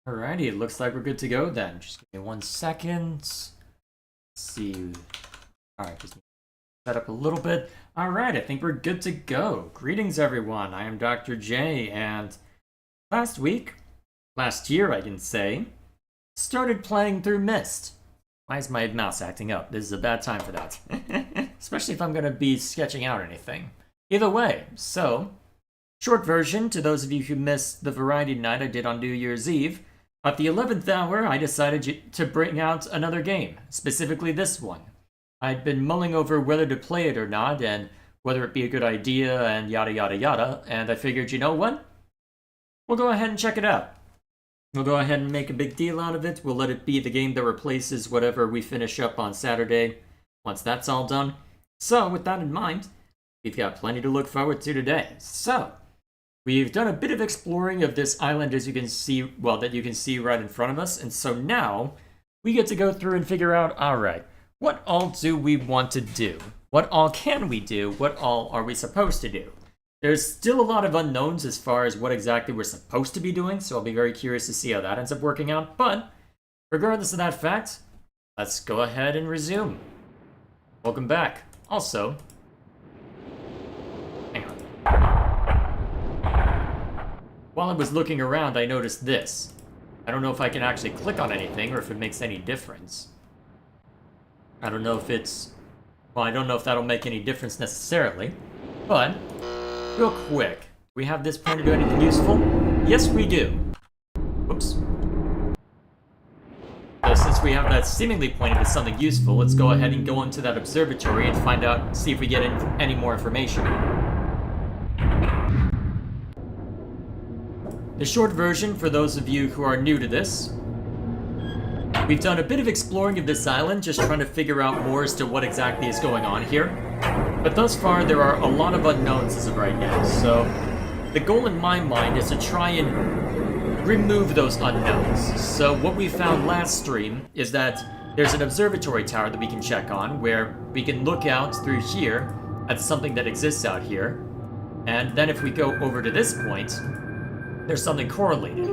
Alrighty, it looks like we're good to go then. Just give me 1 second. Let's see. Alright, just set up a little bit. Alright, I think we're good to go. Greetings, everyone. I am Dr. J, and last year, I can say, started playing through Myst. Why is my mouse acting up? This is a bad time for that. Especially if I'm going to be sketching out anything. Either way, so, short version, to those of you who missed the variety night I did on New Year's Eve, at the 11th hour, I decided to bring out another game, specifically this one. I'd been mulling over whether to play it or not, and whether it be a good idea, and yada yada yada, and I figured, you know what? We'll go ahead and check it out. We'll go ahead and make a big deal out of it. We'll let it be the game that replaces whatever we finish up on Saturday, once that's all done. So, with that in mind, we've got plenty to look forward to today. So, we've done a bit of exploring of this island, as you can see, well, that you can see right in front of us, and so now, we get to go through and figure out, alright, what all do we want to do? What all can we do? What all are we supposed to do? There's still a lot of unknowns as far as what exactly we're supposed to be doing, so I'll be very curious to see how that ends up working out, but regardless of that fact, let's go ahead and resume. Welcome back. Also, hang on. While I was looking around, I noticed this. I don't know if I can actually click on anything or if it makes any difference. I don't know if it's... well, I don't know if that'll make any difference necessarily, but real quick, we have this pointer to do anything useful? Yes, we do. Whoops. So since we have that seemingly pointed to something useful, let's go ahead and go into that observatory and find out, see if we get any more information. The short version, for those of you who are new to this, we've done a bit of exploring of this island, just trying to figure out more as to what exactly is going on here. But thus far, there are a lot of unknowns as of right now, so the goal in my mind is to try and remove those unknowns. So what we found last stream is that there's an observatory tower that we can check on, where we can look out through here at something that exists out here, and then if we go over to this point, there's something correlated.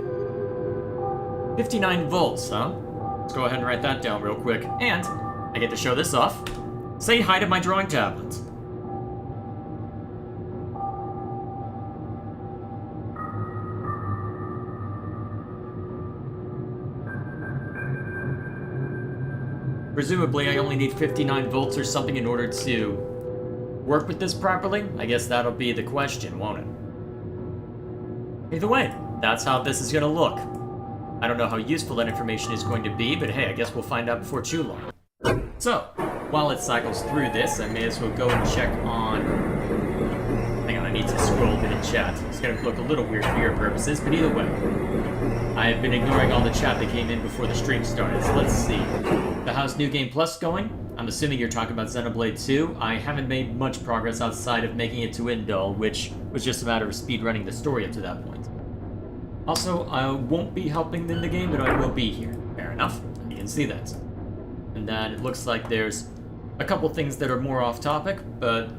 59 volts, huh? Let's go ahead and write that down real quick. And I get to show this off. Say hi to my drawing tablet. Presumably, I only need 59 volts or something in order to work with this properly. I guess that'll be the question, won't it? Either way, that's how this is gonna look. I don't know how useful that information is going to be, but hey, I guess we'll find out before too long. So, while it cycles through this, I may as well go and check on... hang on, I need to scroll a bit in chat. It's gonna look a little weird for your purposes, but either way. I have been ignoring all the chat that came in before the stream started, so let's see. So how's New Game Plus going? I'm assuming you're talking about Xenoblade 2. I haven't made much progress outside of making it to Indul, which was just a matter of speedrunning the story up to that point. Also, I won't be helping in the game, but I will be here. Fair enough. You can see that. And then it looks like there's a couple things that are more off topic, but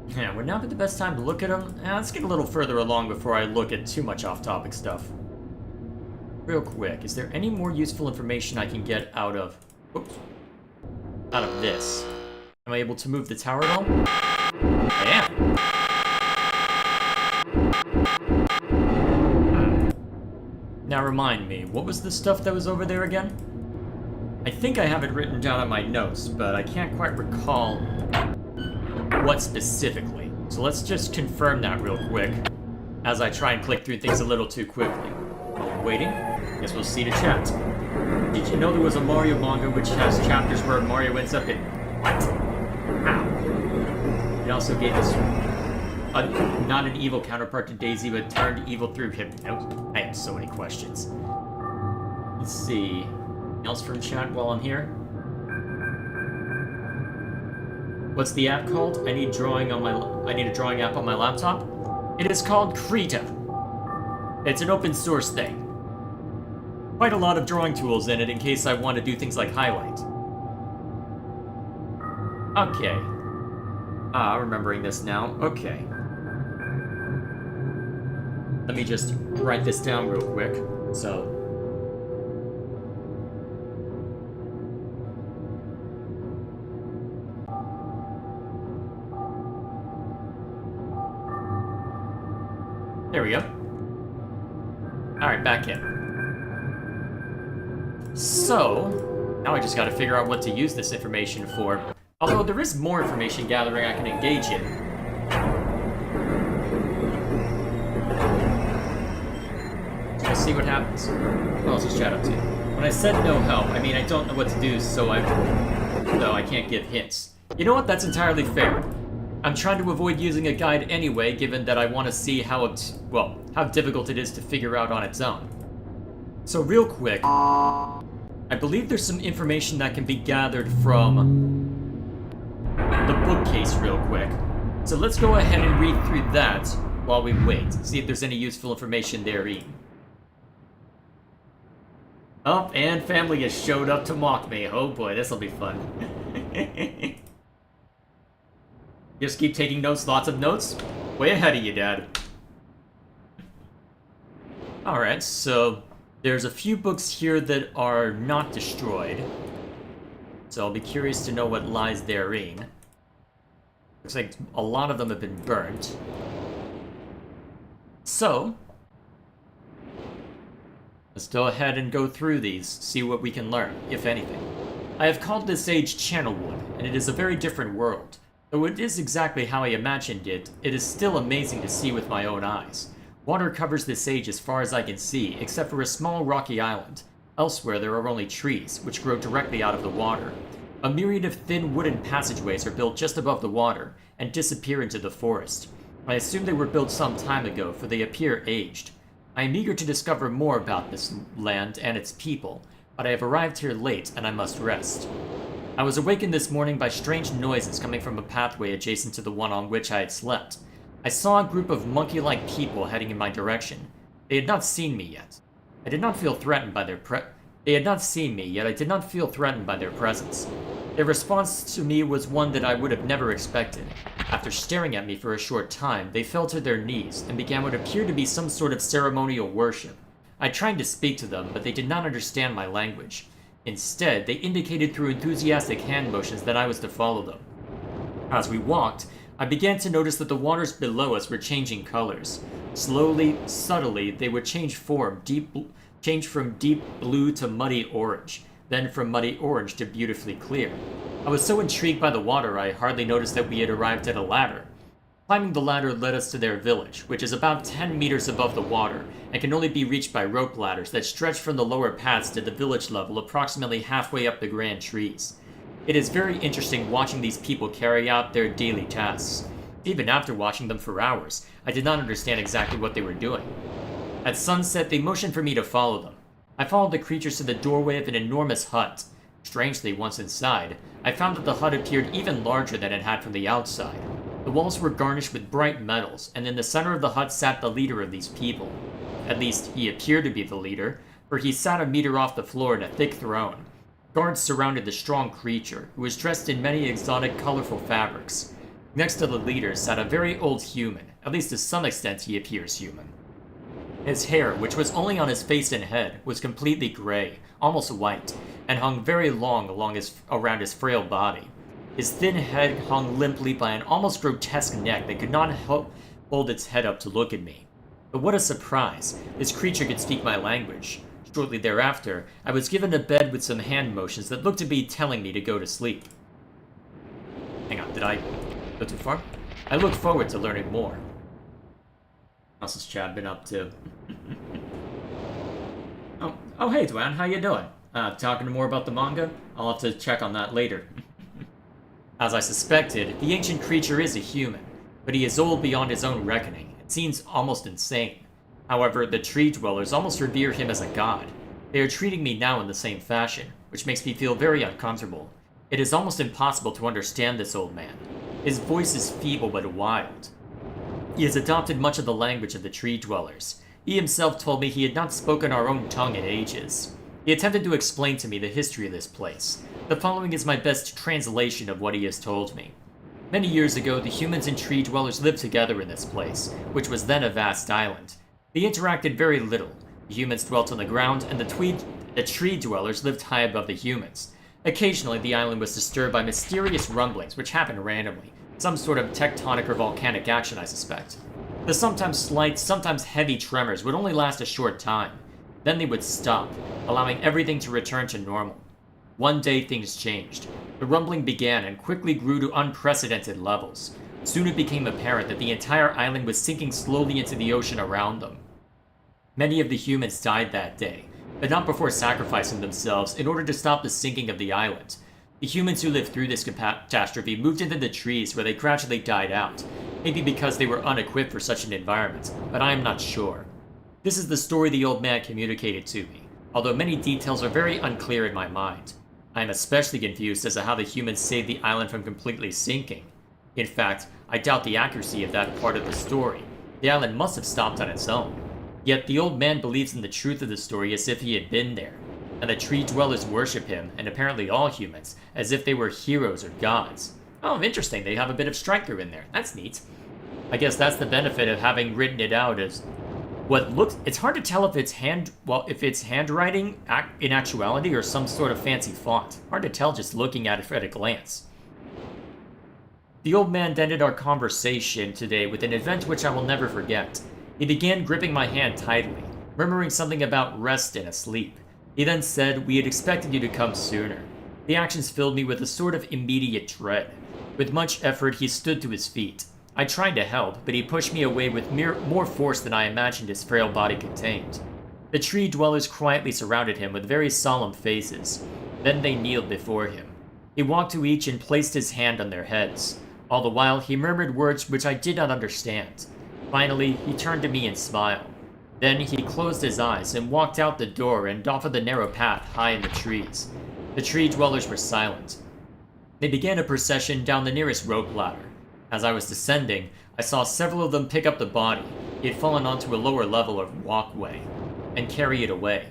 yeah, would not be the best time to look at them. Let's get a little further along before I look at too much off topic stuff. Real quick, is there any more useful information I can get out of... oops. Out of this? Am I able to move the tower at all? I am. Now remind me, what was the stuff that was over there again? I think I have it written down on my notes, but I can't quite recall what specifically. So let's just confirm that real quick, as I try and click through things a little too quickly. While we're waiting, guess we'll see the chat. Did you know there was a Mario manga which has chapters where Mario ends up in... what? How? It also gave us not an evil counterpart to Daisy, but turned evil through Hypno. I have so many questions. Let's see. Anything else from chat while I'm here? What's the app called? I need a drawing app on my laptop. It is called Krita. It's an open source thing. Quite a lot of drawing tools in it in case I want to do things like highlight. Okay. Remembering this now. Okay. Let me just write this down real quick. So, There we go. Alright, back in. So, now I just gotta figure out what to use this information for. Although there is more information gathering I can engage in. Just see what happens. What else is Chad up to? When I said no help, I mean I don't know what to do, so I can't give hints. You know what? That's entirely fair. I'm trying to avoid using a guide anyway, given that I want to see how difficult it is to figure out on its own. So real quick, I believe there's some information that can be gathered from the bookcase real quick. So let's go ahead and read through that while we wait, see if there's any useful information therein. Oh, and family has showed up to mock me. Oh boy, this'll be fun. Just keep taking notes, lots of notes. Way ahead of you, Dad. Alright, so there's a few books here that are not destroyed. So I'll be curious to know what lies therein. Looks like a lot of them have been burnt. So, let's go ahead and go through these, see what we can learn, if anything. I have called this age Channelwood, and it is a very different world. Though it is exactly how I imagined it, it is still amazing to see with my own eyes. Water covers this age as far as I can see, except for a small rocky island. Elsewhere there are only trees, which grow directly out of the water. A myriad of thin wooden passageways are built just above the water, and disappear into the forest. I assume they were built some time ago, for they appear aged. I am eager to discover more about this land and its people, but I have arrived here late, and I must rest. I was awakened this morning by strange noises coming from a pathway adjacent to the one on which I had slept. I saw a group of monkey-like people heading in my direction. They had not seen me yet. I did not feel threatened by their They had not seen me, yet I did not feel threatened by their presence. Their response to me was one that I would have never expected. After staring at me for a short time, they fell to their knees and began what appeared to be some sort of ceremonial worship. I tried to speak to them, but they did not understand my language. Instead, they indicated through enthusiastic hand motions that I was to follow them. As we walked, I began to notice that the waters below us were changing colors. Slowly, subtly, they would change form, change from deep blue to muddy orange, then from muddy orange to beautifully clear. I was so intrigued by the water I hardly noticed that we had arrived at a ladder. Climbing the ladder led us to their village, which is about 10 meters above the water, and can only be reached by rope ladders that stretch from the lower paths to the village level approximately halfway up the grand trees. It is very interesting watching these people carry out their daily tasks. Even after watching them for hours, I did not understand exactly what they were doing. At sunset, they motioned for me to follow them. I followed the creatures to the doorway of an enormous hut. Strangely, once inside, I found that the hut appeared even larger than it had from the outside. The walls were garnished with bright metals, and in the center of the hut sat the leader of these people. At least, he appeared to be the leader, for he sat a meter off the floor in a thick throne. Guards surrounded the strong creature, who was dressed in many exotic, colorful fabrics. Next to the leader sat a very old human, at least to some extent he appears human. His hair, which was only on his face and head, was completely gray, almost white, and hung very long around his frail body. His thin head hung limply by an almost grotesque neck that could not hold its head up to look at me. But what a surprise! This creature could speak my language. Shortly thereafter, I was given a bed with some hand motions that looked to be telling me to go to sleep. Hang on, did I go too far? I look forward to learning more. What else has Chad been up to? Oh, hey, Dwan, how you doing? Talking more about the manga? I'll have to check on that later. As I suspected, the ancient creature is a human, but he is old beyond his own reckoning. It seems almost insane. However, the tree dwellers almost revere him as a god. They are treating me now in the same fashion, which makes me feel very uncomfortable. It is almost impossible to understand this old man. His voice is feeble but wild. He has adopted much of the language of the tree dwellers. He himself told me he had not spoken our own tongue in ages. He attempted to explain to me the history of this place. The following is my best translation of what he has told me. Many years ago, the humans and tree dwellers lived together in this place, which was then a vast island. They interacted very little. The humans dwelt on the ground, and the tree dwellers lived high above the humans. Occasionally, the island was disturbed by mysterious rumblings, which happened randomly. Some sort of tectonic or volcanic action, I suspect. The sometimes slight, sometimes heavy tremors would only last a short time. Then they would stop, allowing everything to return to normal. One day things changed. The rumbling began and quickly grew to unprecedented levels. Soon it became apparent that the entire island was sinking slowly into the ocean around them. Many of the humans died that day, but not before sacrificing themselves in order to stop the sinking of the island. The humans who lived through this catastrophe moved into the trees where they gradually died out, maybe because they were unequipped for such an environment, but I am not sure. This is the story the old man communicated to me, although many details are very unclear in my mind. I am especially confused as to how the humans saved the island from completely sinking. In fact, I doubt the accuracy of that part of the story. The island must have stopped on its own. Yet the old man believes in the truth of the story as if he had been there, and the tree dwellers worship him, and apparently all humans, as if they were heroes or gods. Oh, interesting, they have a bit of strike-through in there. That's neat. I guess that's the benefit of having written it out as what looks... It's hard to tell if it's handwriting in actuality or some sort of fancy font. Hard to tell just looking at it at a glance. The old man ended our conversation today with an event which I will never forget. He began gripping my hand tightly, murmuring something about rest and asleep. He then said, "We had expected you to come sooner." The actions filled me with a sort of immediate dread. With much effort, he stood to his feet. I tried to help, but he pushed me away with more force than I imagined his frail body contained. The tree dwellers quietly surrounded him with very solemn faces. Then they kneeled before him. He walked to each and placed his hand on their heads. All the while, he murmured words which I did not understand. Finally, he turned to me and smiled. Then he closed his eyes and walked out the door and off of the narrow path high in the trees. The tree dwellers were silent. They began a procession down the nearest rope ladder. As I was descending, I saw several of them pick up the body. He had fallen onto a lower level of walkway, and carry it away.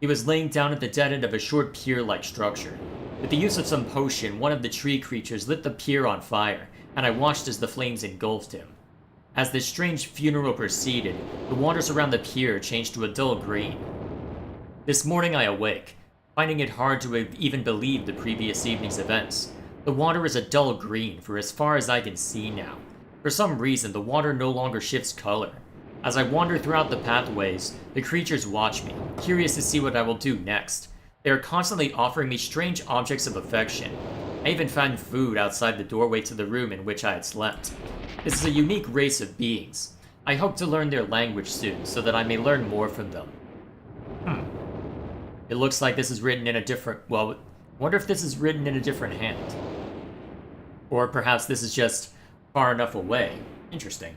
He was laying down at the dead end of a short pier-like structure. With the use of some potion, one of the tree creatures lit the pier on fire, and I watched as the flames engulfed him. As this strange funeral proceeded, the waters around the pier changed to a dull green. This morning I awake, finding it hard to even believe the previous evening's events. The water is a dull green for as far as I can see now. For some reason, the water no longer shifts color. As I wander throughout the pathways, the creatures watch me, curious to see what I will do next. They are constantly offering me strange objects of affection. I even found food outside the doorway to the room in which I had slept. This is a unique race of beings. I hope to learn their language soon, so that I may learn more from them. It looks like this is written in a different... Well, wonder if this is written in a different hand. Or perhaps this is just far enough away. Interesting.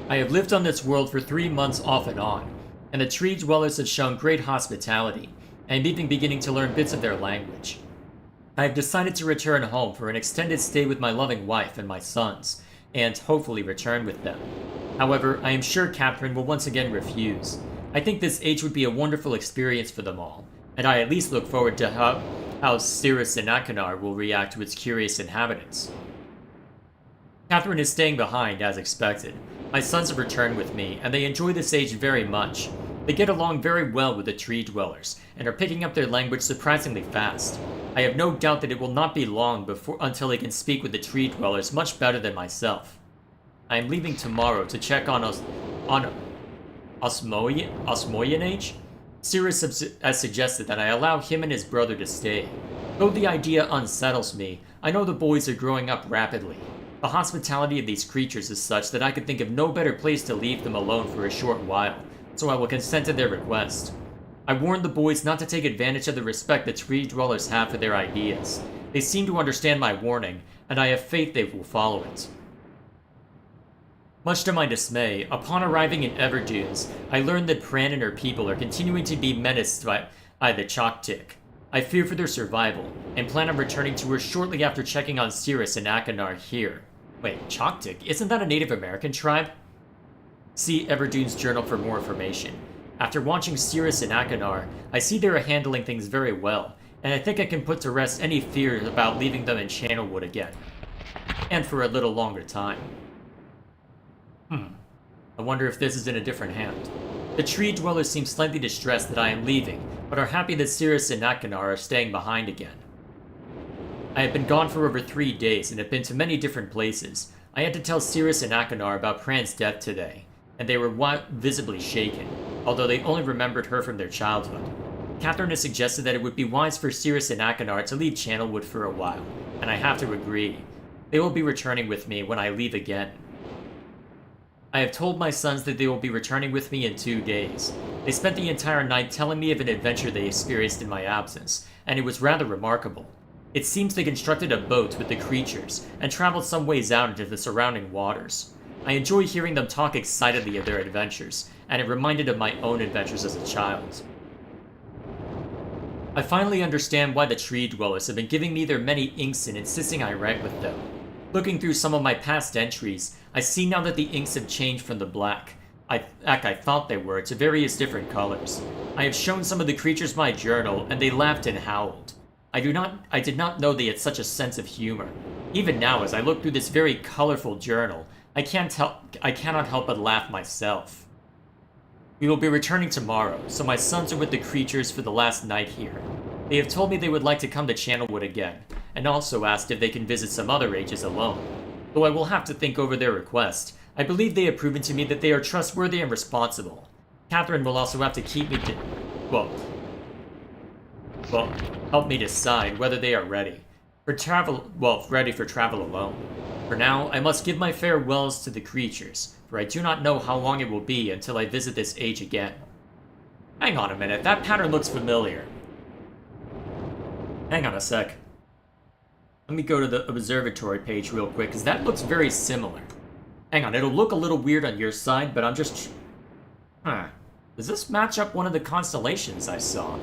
I have lived on this world for 3 months off and on, and the tree dwellers have shown great hospitality, and I'm even beginning to learn bits of their language. I have decided to return home for an extended stay with my loving wife and my sons, and hopefully return with them. However, I am sure Catherine will once again refuse. I think this age would be a wonderful experience for them all, and I at least look forward to how Cirrus and Achenar will react to its curious inhabitants. Catherine is staying behind, as expected. My sons have returned with me, and they enjoy this age very much. They get along very well with the tree dwellers, and are picking up their language surprisingly fast. I have no doubt that it will not be long until they can speak with the tree dwellers much better than myself. I am leaving tomorrow to check on Osmoyenage. Cirrus has suggested that I allow him and his brother to stay. Though the idea unsettles me, I know the boys are growing up rapidly. The hospitality of these creatures is such that I could think of no better place to leave them alone for a short while, so I will consent to their request. I warned the boys not to take advantage of the respect the tree dwellers have for their ideas. They seem to understand my warning, and I have faith they will follow it. Much to my dismay, upon arriving in Everdunes, I learned that Pran and her people are continuing to be menaced by the Choctic. I fear for their survival, and plan on returning to her shortly after checking on Cirrus and Achenar here. Wait, Choctic? Isn't that a Native American tribe? See Everdune's journal for more information. After watching Cirrus and Achenar, I see they are handling things very well, and I think I can put to rest any fears about leaving them in Channelwood again. And for a little longer time. I wonder if this is in a different hand. The tree dwellers seem slightly distressed that I am leaving, but are happy that Cirrus and Achenar are staying behind again. I had been gone for over 3 days and had been to many different places. I had to tell Sirius and Akanar about Pran's death today, and they were visibly shaken, although they only remembered her from their childhood. Catherine has suggested that it would be wise for Sirius and Akanar to leave Channelwood for a while, and I have to agree. They will be returning with me when I leave again. I have told my sons that they will be returning with me in 2 days. They spent the entire night telling me of an adventure they experienced in my absence, and it was rather remarkable. It seems they constructed a boat with the creatures, and traveled some ways out into the surrounding waters. I enjoy hearing them talk excitedly of their adventures, and it reminded of my own adventures as a child. I finally understand why the Tree Dwellers have been giving me their many inks and insisting I write with them. Looking through some of my past entries, I see now that the inks have changed from the black I thought they were to various different colors. I have shown some of the creatures my journal, and they laughed and howled. I did not know they had such a sense of humor. Even now, as I look through this very colorful journal, I cannot help but laugh myself. We will be returning tomorrow, so my sons are with the creatures for the last night here. They have told me they would like to come to Channelwood again, and also asked if they can visit some other ages alone. Though I will have to think over their request, I believe they have proven to me that they are trustworthy and responsible. Catherine will also have to keep me to... help me decide whether they are ready for travel alone. For now, I must give my farewells to the creatures, for I do not know how long it will be until I visit this age again. Hang on a minute, that pattern looks familiar. Hang on a sec. Let me go to the observatory page real quick, because that looks very similar. Hang on, it'll look a little weird on your side, but I'm just... Does this match up one of the constellations I saw?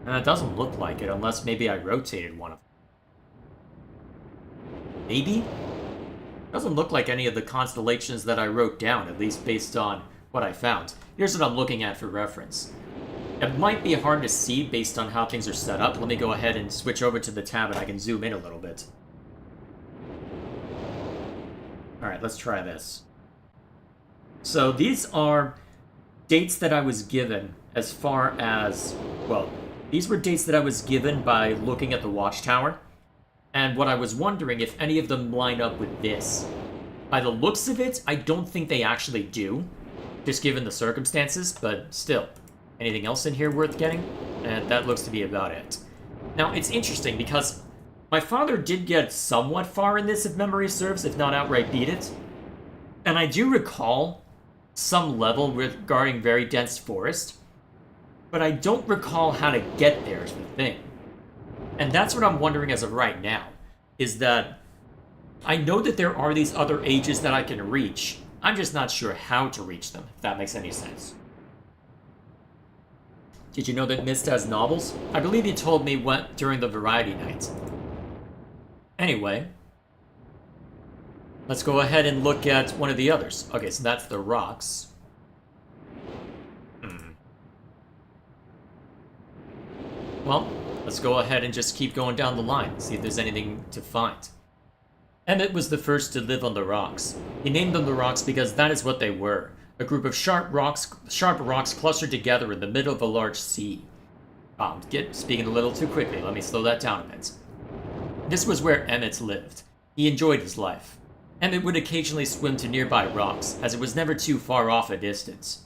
It doesn't look like it, unless maybe I rotated one of them. Maybe? Doesn't look like any of the constellations that I wrote down, at least based on what I found. Here's what I'm looking at for reference. It might be hard to see based on how things are set up. Let me go ahead and switch over to the tab and I can zoom in a little bit. Alright, let's try this. So these are dates that I was given as far as, these were dates that I was given by looking at the Watchtower. And what I was wondering if any of them line up with this. By the looks of it, I don't think they actually do, just given the circumstances, but still. Anything else in here worth getting? And that looks to be about it. Now, it's interesting because my father did get somewhat far in this, if memory serves, if not outright beat it. And I do recall some level regarding very dense forest, but I don't recall how to get there is the thing. And that's what I'm wondering as of right now, is that I know that there are these other ages that I can reach. I'm just not sure how to reach them, if that makes any sense. Did you know that Myst has novels? I believe you told me what during the variety night. Anyway, let's go ahead and look at one of the others. Okay, so that's the rocks. Well, let's go ahead and just keep going down the line, see if there's anything to find. Emmett was the first to live on the rocks. He named them the rocks because that is what they were. A group of sharp rocks clustered together in the middle of a large sea. I'm speaking a little too quickly, let me slow that down a bit. This was where Emmett lived. He enjoyed his life. Emmett would occasionally swim to nearby rocks, as it was never too far of a distance.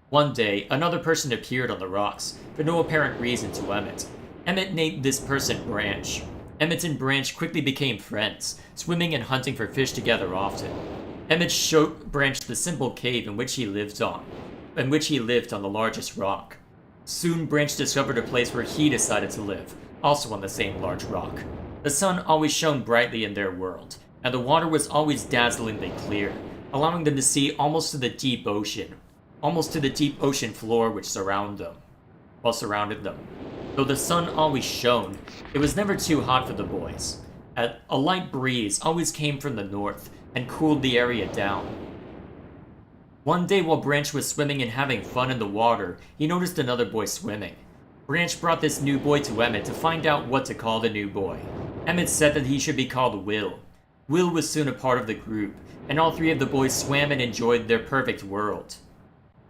One day, another person appeared on the rocks, for no apparent reason to Emmett. Emmett named this person Branch. Emmett and Branch quickly became friends, swimming and hunting for fish together often. Emmett showed Branch the simple cave in which he lived on the largest rock. Soon Branch discovered a place where he decided to live, also on the same large rock. The sun always shone brightly in their world, and the water was always dazzlingly clear, allowing them to see almost to the deep ocean floor which surrounded them. Though the sun always shone, it was never too hot for the boys. A light breeze always came from the north and cooled the area down. One day while Branch was swimming and having fun in the water, he noticed another boy swimming. Branch brought this new boy to Emmett to find out what to call the new boy. Emmett said that he should be called Will. Will was soon a part of the group, and all three of the boys swam and enjoyed their perfect world.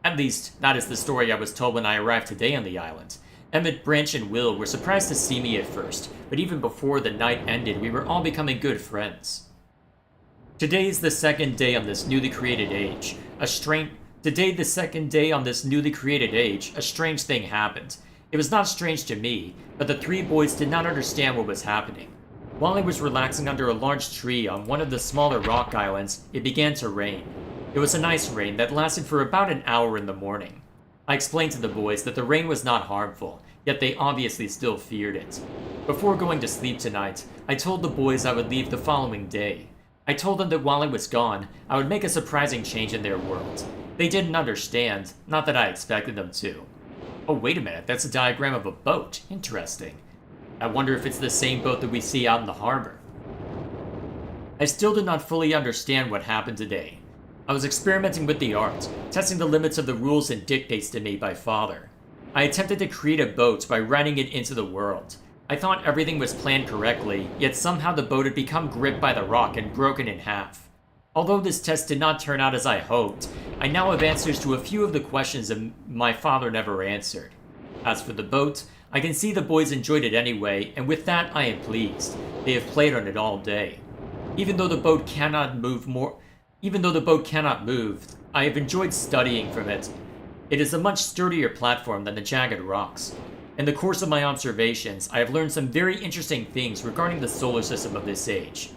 At least, that is the story I was told when I arrived today on the island. Emmett, Branch, and Will were surprised to see me at first, but even before the night ended, we were all becoming good friends. Today is the second day on this newly created age. Today, the second day on this newly created age, a strange thing happened. It was not strange to me, but the three boys did not understand what was happening. While I was relaxing under a large tree on one of the smaller rock islands, it began to rain. It was a nice rain that lasted for about an hour in the morning. I explained to the boys that the rain was not harmful, yet they obviously still feared it. Before going to sleep tonight, I told the boys I would leave the following day. I told them that while I was gone, I would make a surprising change in their world. They didn't understand, not that I expected them to. Oh, wait a minute, that's a diagram of a boat. Interesting. I wonder if it's the same boat that we see out in the harbor. I still did not fully understand what happened today. I was experimenting with the art, testing the limits of the rules and dictates to me by Father. I attempted to create a boat by writing it into the world. I thought everything was planned correctly, yet somehow the boat had become gripped by the rock and broken in half. Although this test did not turn out as I hoped, I now have answers to a few of the questions that my father never answered. As for the boat, I can see the boys enjoyed it anyway, and with that I am pleased. They have played on it all day. Even though the boat cannot move, I have enjoyed studying from it. It is a much sturdier platform than the jagged rocks. In the course of my observations, I have learned some very interesting things regarding the solar system of this age.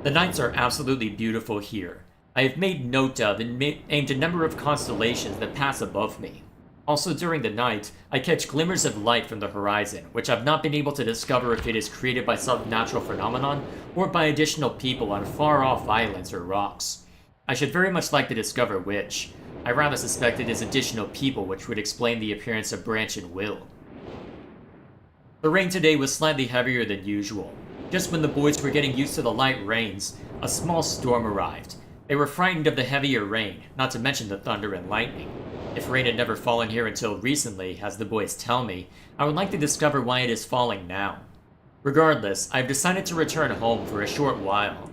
The nights are absolutely beautiful here. I have made note of and aimed a number of constellations that pass above me. Also during the night, I catch glimmers of light from the horizon, which I've not been able to discover if it is created by some natural phenomenon or by additional people on far-off islands or rocks. I should very much like to discover which. I rather suspect it is additional people, which would explain the appearance of Branch and Will. The rain today was slightly heavier than usual. Just when the boys were getting used to the light rains, a small storm arrived. They were frightened of the heavier rain, not to mention the thunder and lightning. If rain had never fallen here until recently, as the boys tell me, I would like to discover why it is falling now. Regardless, I have decided to return home for a short while.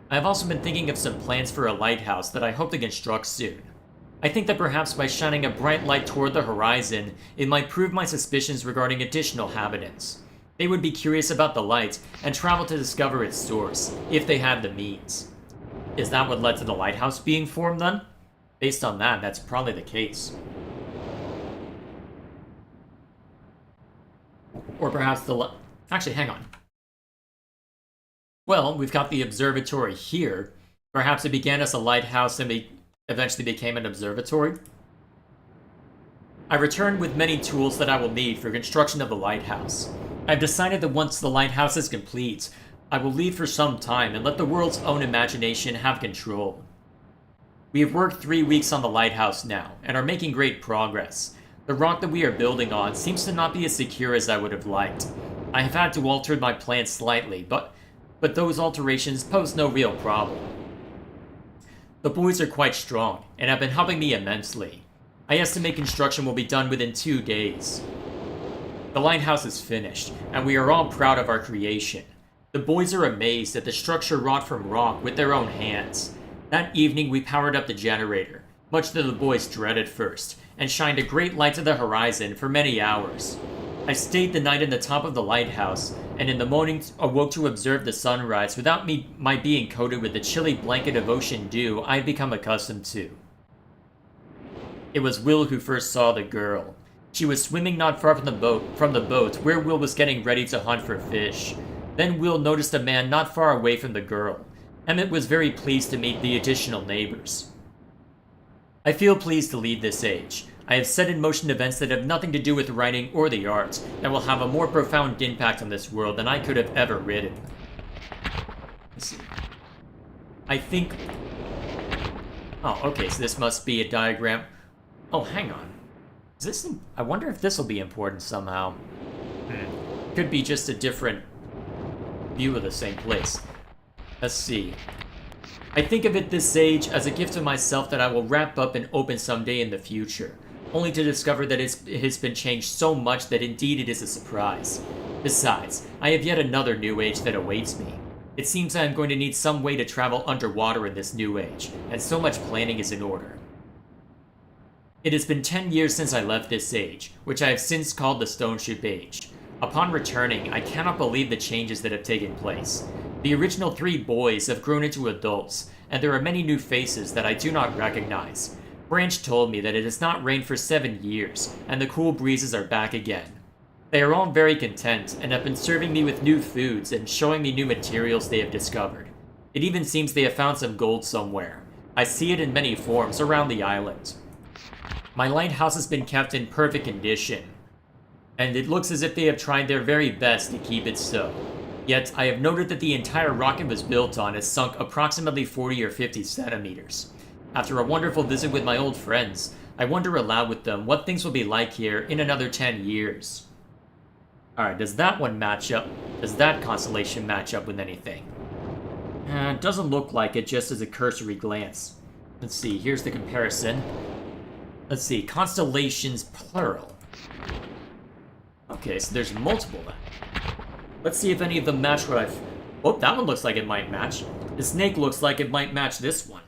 I have also been thinking of some plans for a lighthouse that I hope to construct soon. I think that perhaps by shining a bright light toward the horizon, it might prove my suspicions regarding additional habitants. They would be curious about the light and travel to discover its source, if they had the means. Is that what led to the lighthouse being formed then? Based on that, that's probably the case. Or perhaps actually, hang on. Well, we've got the observatory here. Perhaps it began as a lighthouse and eventually became an observatory. I returned with many tools that I will need for construction of the lighthouse. I've decided that once the lighthouse is complete, I will leave for some time and let the world's own imagination have control. We have worked 3 weeks on the lighthouse now, and are making great progress. The rock that we are building on seems to not be as secure as I would have liked. I have had to alter my plans slightly, but those alterations pose no real problem. The boys are quite strong, and have been helping me immensely. I estimate construction will be done within 2 days. The lighthouse is finished, and we are all proud of our creation. The boys are amazed at the structure wrought from rock with their own hands. That evening we powered up the generator, much that the boys dreaded at first, and shined a great light to the horizon for many hours. I stayed the night in the top of the lighthouse, and in the morning awoke to observe the sunrise without my being coated with the chilly blanket of ocean dew I had become accustomed to. It was Will who first saw the girl. She was swimming not far from the boat where Will was getting ready to hunt for fish. Then Will noticed a man not far away from the girl. Emmett was very pleased to meet the additional neighbors. I feel pleased to lead this age. I have set in motion events that have nothing to do with writing or the arts, that will have a more profound impact on this world than I could have ever written. Let's see. I think... Oh, okay, so this must be a diagram. Oh, hang on. Is this... I wonder if this will be important somehow. Could be just a different view of the same place. Let's see. I think of it this age as a gift to myself that I will wrap up and open someday in the future, only to discover that it has been changed so much that indeed it is a surprise. Besides, I have yet another new age that awaits me. It seems I am going to need some way to travel underwater in this new age, and so much planning is in order. It has been 10 years since I left this age, which I have since called the Stone Ship Age. Upon returning, I cannot believe the changes that have taken place. The original 3 boys have grown into adults, and there are many new faces that I do not recognize. Branch told me that it has not rained for 7 years, and the cool breezes are back again. They are all very content, and have been serving me with new foods and showing me new materials they have discovered. It even seems they have found some gold somewhere. I see it in many forms around the island. My lighthouse has been kept in perfect condition, and it looks as if they have tried their very best to keep it so. Yet, I have noted that the entire rock it was built on has sunk approximately 40 or 50 centimeters. After a wonderful visit with my old friends, I wonder aloud with them what things will be like here in another 10 years. Alright, does that one match up? Does that constellation match up with anything? It doesn't look like it just as a cursory glance. Let's see, here's the comparison. Let's see, constellations plural. Okay, so there's multiple then. Let's see if any of them match what I've... Oh, that one looks like it might match. The snake looks like it might match this one.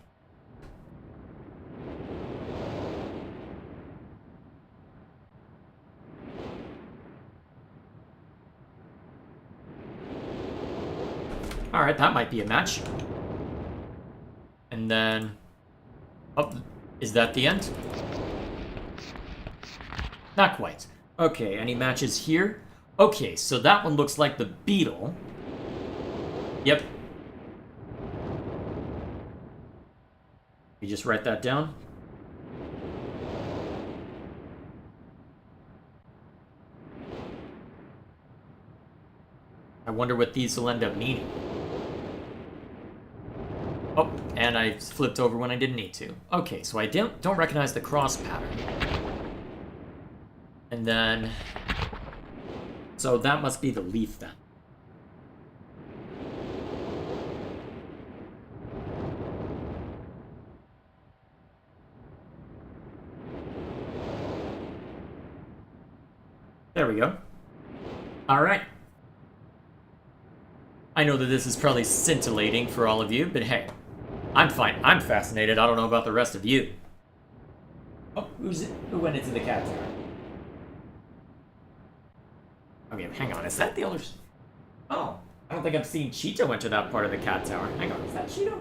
Alright, that might be a match. And then... Oh, is that the end? Not quite. Okay, any matches here? Okay, so that one looks like the beetle. Yep. You just write that down. I wonder what these will end up meaning. Oh, and I flipped over when I didn't need to. Okay, so I don't recognize the cross pattern. And then... So that must be the leaf then. There we go. Alright. I know that this is probably scintillating for all of you, but hey, I'm fine. I'm fascinated. I don't know about the rest of you. Oh, who went into the cat tower? Okay, hang on. Is that the other... Oh, I don't think I've seen Cheeto enter that part of the cat tower. Hang on, is that Cheeto?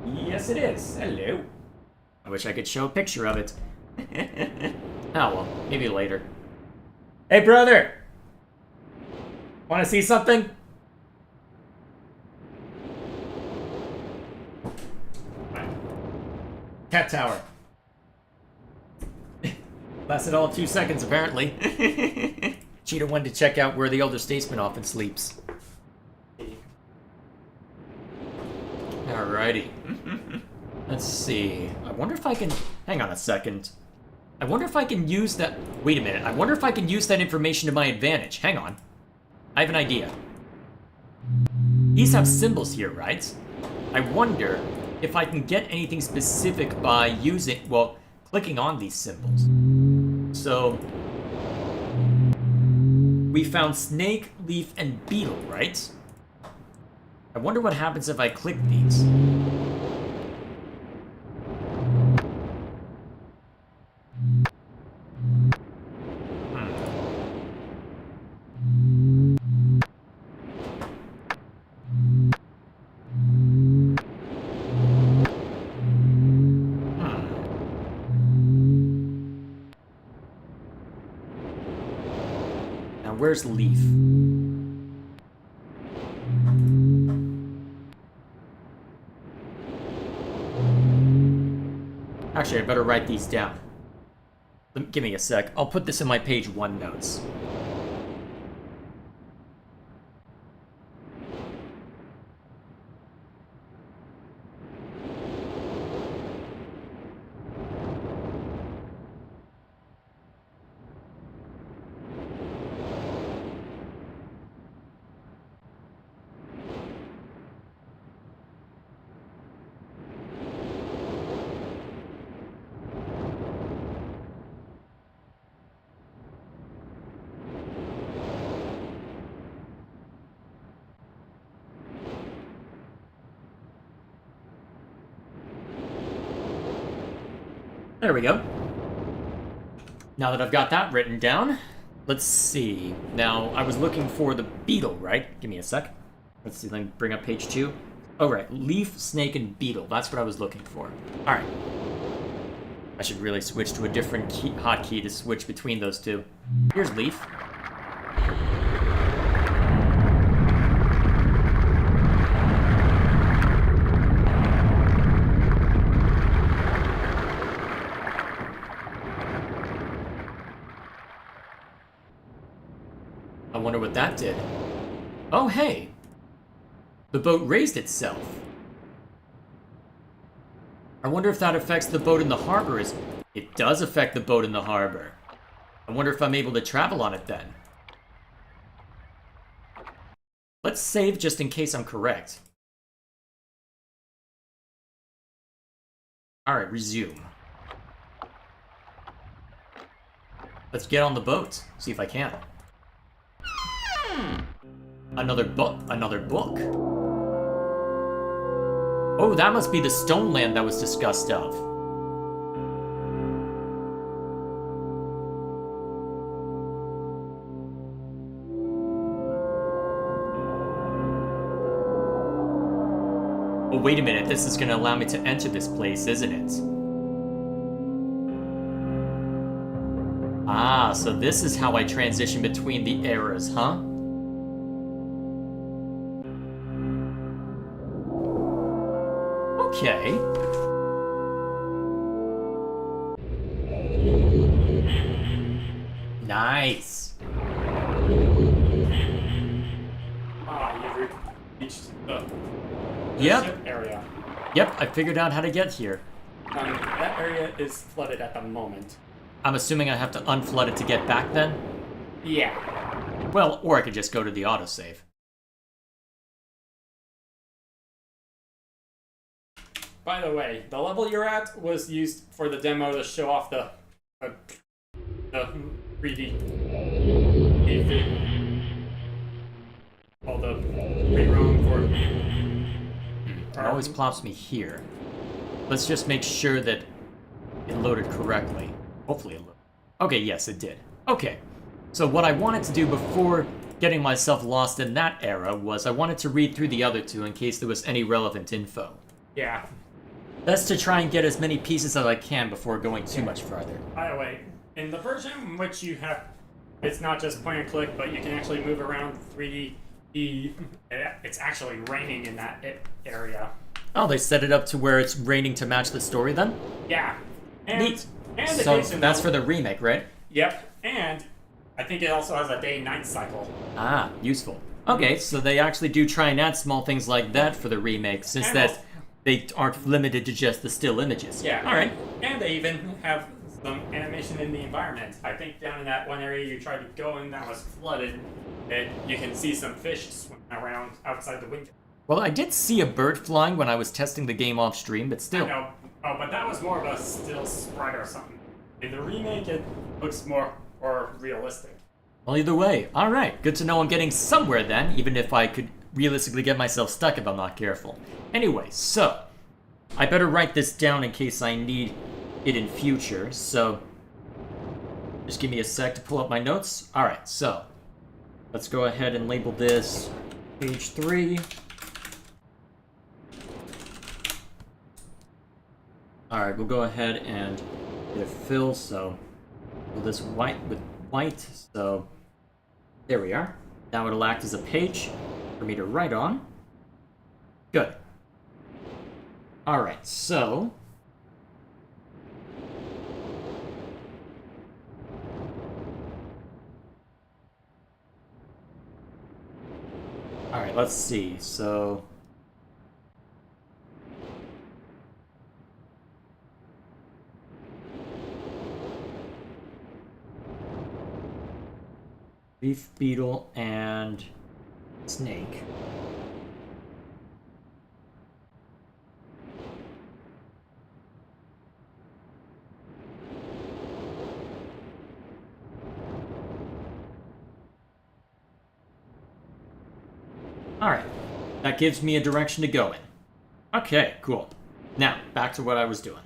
Yes, it is. Hello. I wish I could show a picture of it. Oh, well, maybe later. Hey, brother! Want to see something? Cat tower. Lasted all 2 seconds, apparently. Cheetah wanted to check out where the elder statesman often sleeps. Alrighty. Let's see. I wonder if I can... Hang on a second. I wonder if I can use that... Wait a minute. I wonder if I can use that information to my advantage. Hang on. I have an idea. These have symbols here, right? I wonder if I can get anything specific by using... Well, clicking on these symbols. So... We found snake, leaf, and beetle, right? I wonder what happens if I click these. Now, where's leaf? Actually, I better write these down. Give me a sec. I'll put this in my page 1 notes. There we go. Now that I've got that written down, let's see. Now, I was looking for the beetle, right? Give me a sec. Let's see, let me bring up page 2. Oh, right. Leaf, snake, and beetle. That's what I was looking for. All right. I should really switch to a different hotkey to switch between those two. Here's Leaf. I wonder what that did. Oh, hey! The boat raised itself. I wonder if that affects the boat in the harbor. It does affect the boat in the harbor. I wonder if I'm able to travel on it then. Let's save just in case I'm correct. Alright, resume. Let's get on the boat, see if I can. Another book. Oh, that must be the stone land that was discussed of. Oh, wait a minute, this is gonna allow me to enter this place, isn't it? Ah, so this is how I transition between the eras, huh? Okay. Nice. You've reached the Yep. area. Yep, I figured out how to get here. That area is flooded at the moment. I'm assuming I have to unflood it to get back then? Yeah. Well, or I could just go to the autosave. By the way, the level you're at was used for the demo to show off the 3D. All the pre-roam for. It always plops me here. Let's just make sure that it loaded correctly. Hopefully it loaded. Okay, yes, it did. Okay, so what I wanted to do before getting myself lost in that era was I wanted to read through the other two in case there was any relevant info. Yeah. That's to try and get as many pieces as I can before going too much farther. By the way, in the version in which you have, it's not just point and click, but you can actually move around 3D. It's actually raining in that area. Oh, they set it up to where it's raining to match the story then? Yeah. And, Neat. And So that's for the remake, right? Yep. And I think it also has a day-night cycle. Ah, useful. Okay, so they actually do try and add small things like that for the remake, since And that they aren't limited to just the still images. Yeah. All right. And they even have some animation in the environment. I think down in that one area you tried to go in that was flooded, and you can see some fish swimming around outside the window. Well, I did see a bird flying when I was testing the game off stream, but still. I know. Oh, but that was more of a still sprite or something. In the remake, it looks more realistic. Well, either way. All right. Good to know I'm getting somewhere then, even if I could realistically get myself stuck if I'm not careful. Anyway, so I better write this down in case I need it in future. So just give me a sec to pull up my notes. All right, so let's go ahead and label this page 3. All right, we'll go ahead and get a fill. So fill this white with white. So there we are. Now it'll act as a page for me to write on. Good. All right, so all right, let's see. So leaf beetle and snake. Alright, that gives me a direction to go in. Okay, cool. Now, back to what I was doing.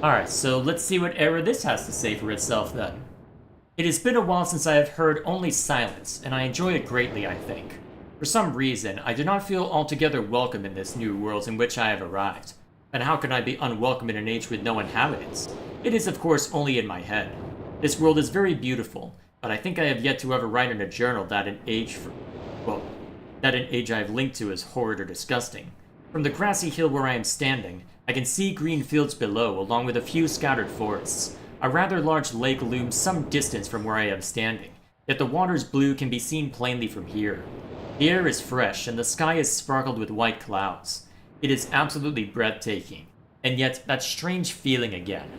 Alright, so let's see what error this has to say for itself then. It has been a while since I have heard only silence, and I enjoy it greatly, I think. For some reason, I do not feel altogether welcome in this new world in which I have arrived. And how can I be unwelcome in an age with no inhabitants? It is, of course, only in my head. This world is very beautiful, but I think I have yet to ever write in a journal that an age I have linked to as horrid or disgusting. From the grassy hill where I am standing, I can see green fields below, along with a few scattered forests. A rather large lake looms some distance from where I am standing, yet the water's blue can be seen plainly from here. The air is fresh, and the sky is sparkled with white clouds. It is absolutely breathtaking, and yet that strange feeling again.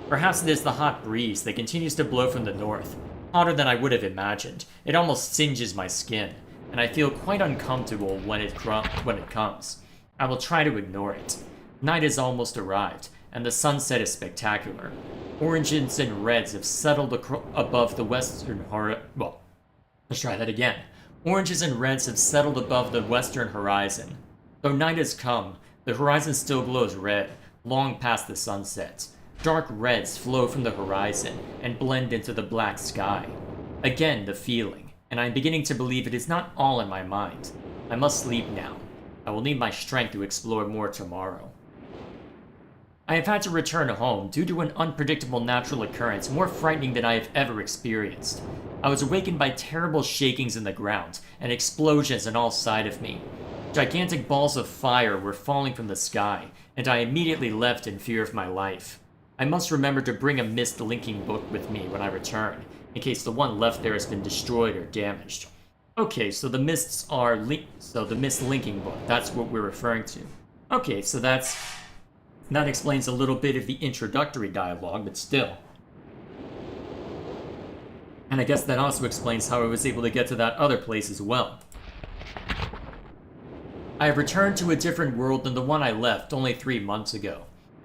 Perhaps it is the hot breeze that continues to blow from the north, hotter than I would have imagined. It almost singes my skin, and I feel quite uncomfortable when it comes. I will try to ignore it. Night has almost arrived, and the sunset is spectacular. Oranges and reds have settled above the western let's try that again. Oranges and reds have settled above the western horizon. Though night has come, the horizon still glows red, long past the sunset. Dark reds flow from the horizon and blend into the black sky. Again, the feeling, and I am beginning to believe it is not all in my mind. I must sleep now. I will need my strength to explore more tomorrow. I have had to return home due to an unpredictable natural occurrence more frightening than I have ever experienced. I was awakened by terrible shakings in the ground and explosions on all sides of me. Gigantic balls of fire were falling from the sky, and I immediately left in fear of my life. I must remember to bring a Myst linking book with me when I return, in case the one left there has been destroyed or damaged. Okay, so the Myst linking book, that's what we're referring to. Okay, so that explains a little bit of the introductory dialogue, but still. And I guess that also explains how I was able to get to that other place as well. I have returned to a different world than the one I left only 3 months ago.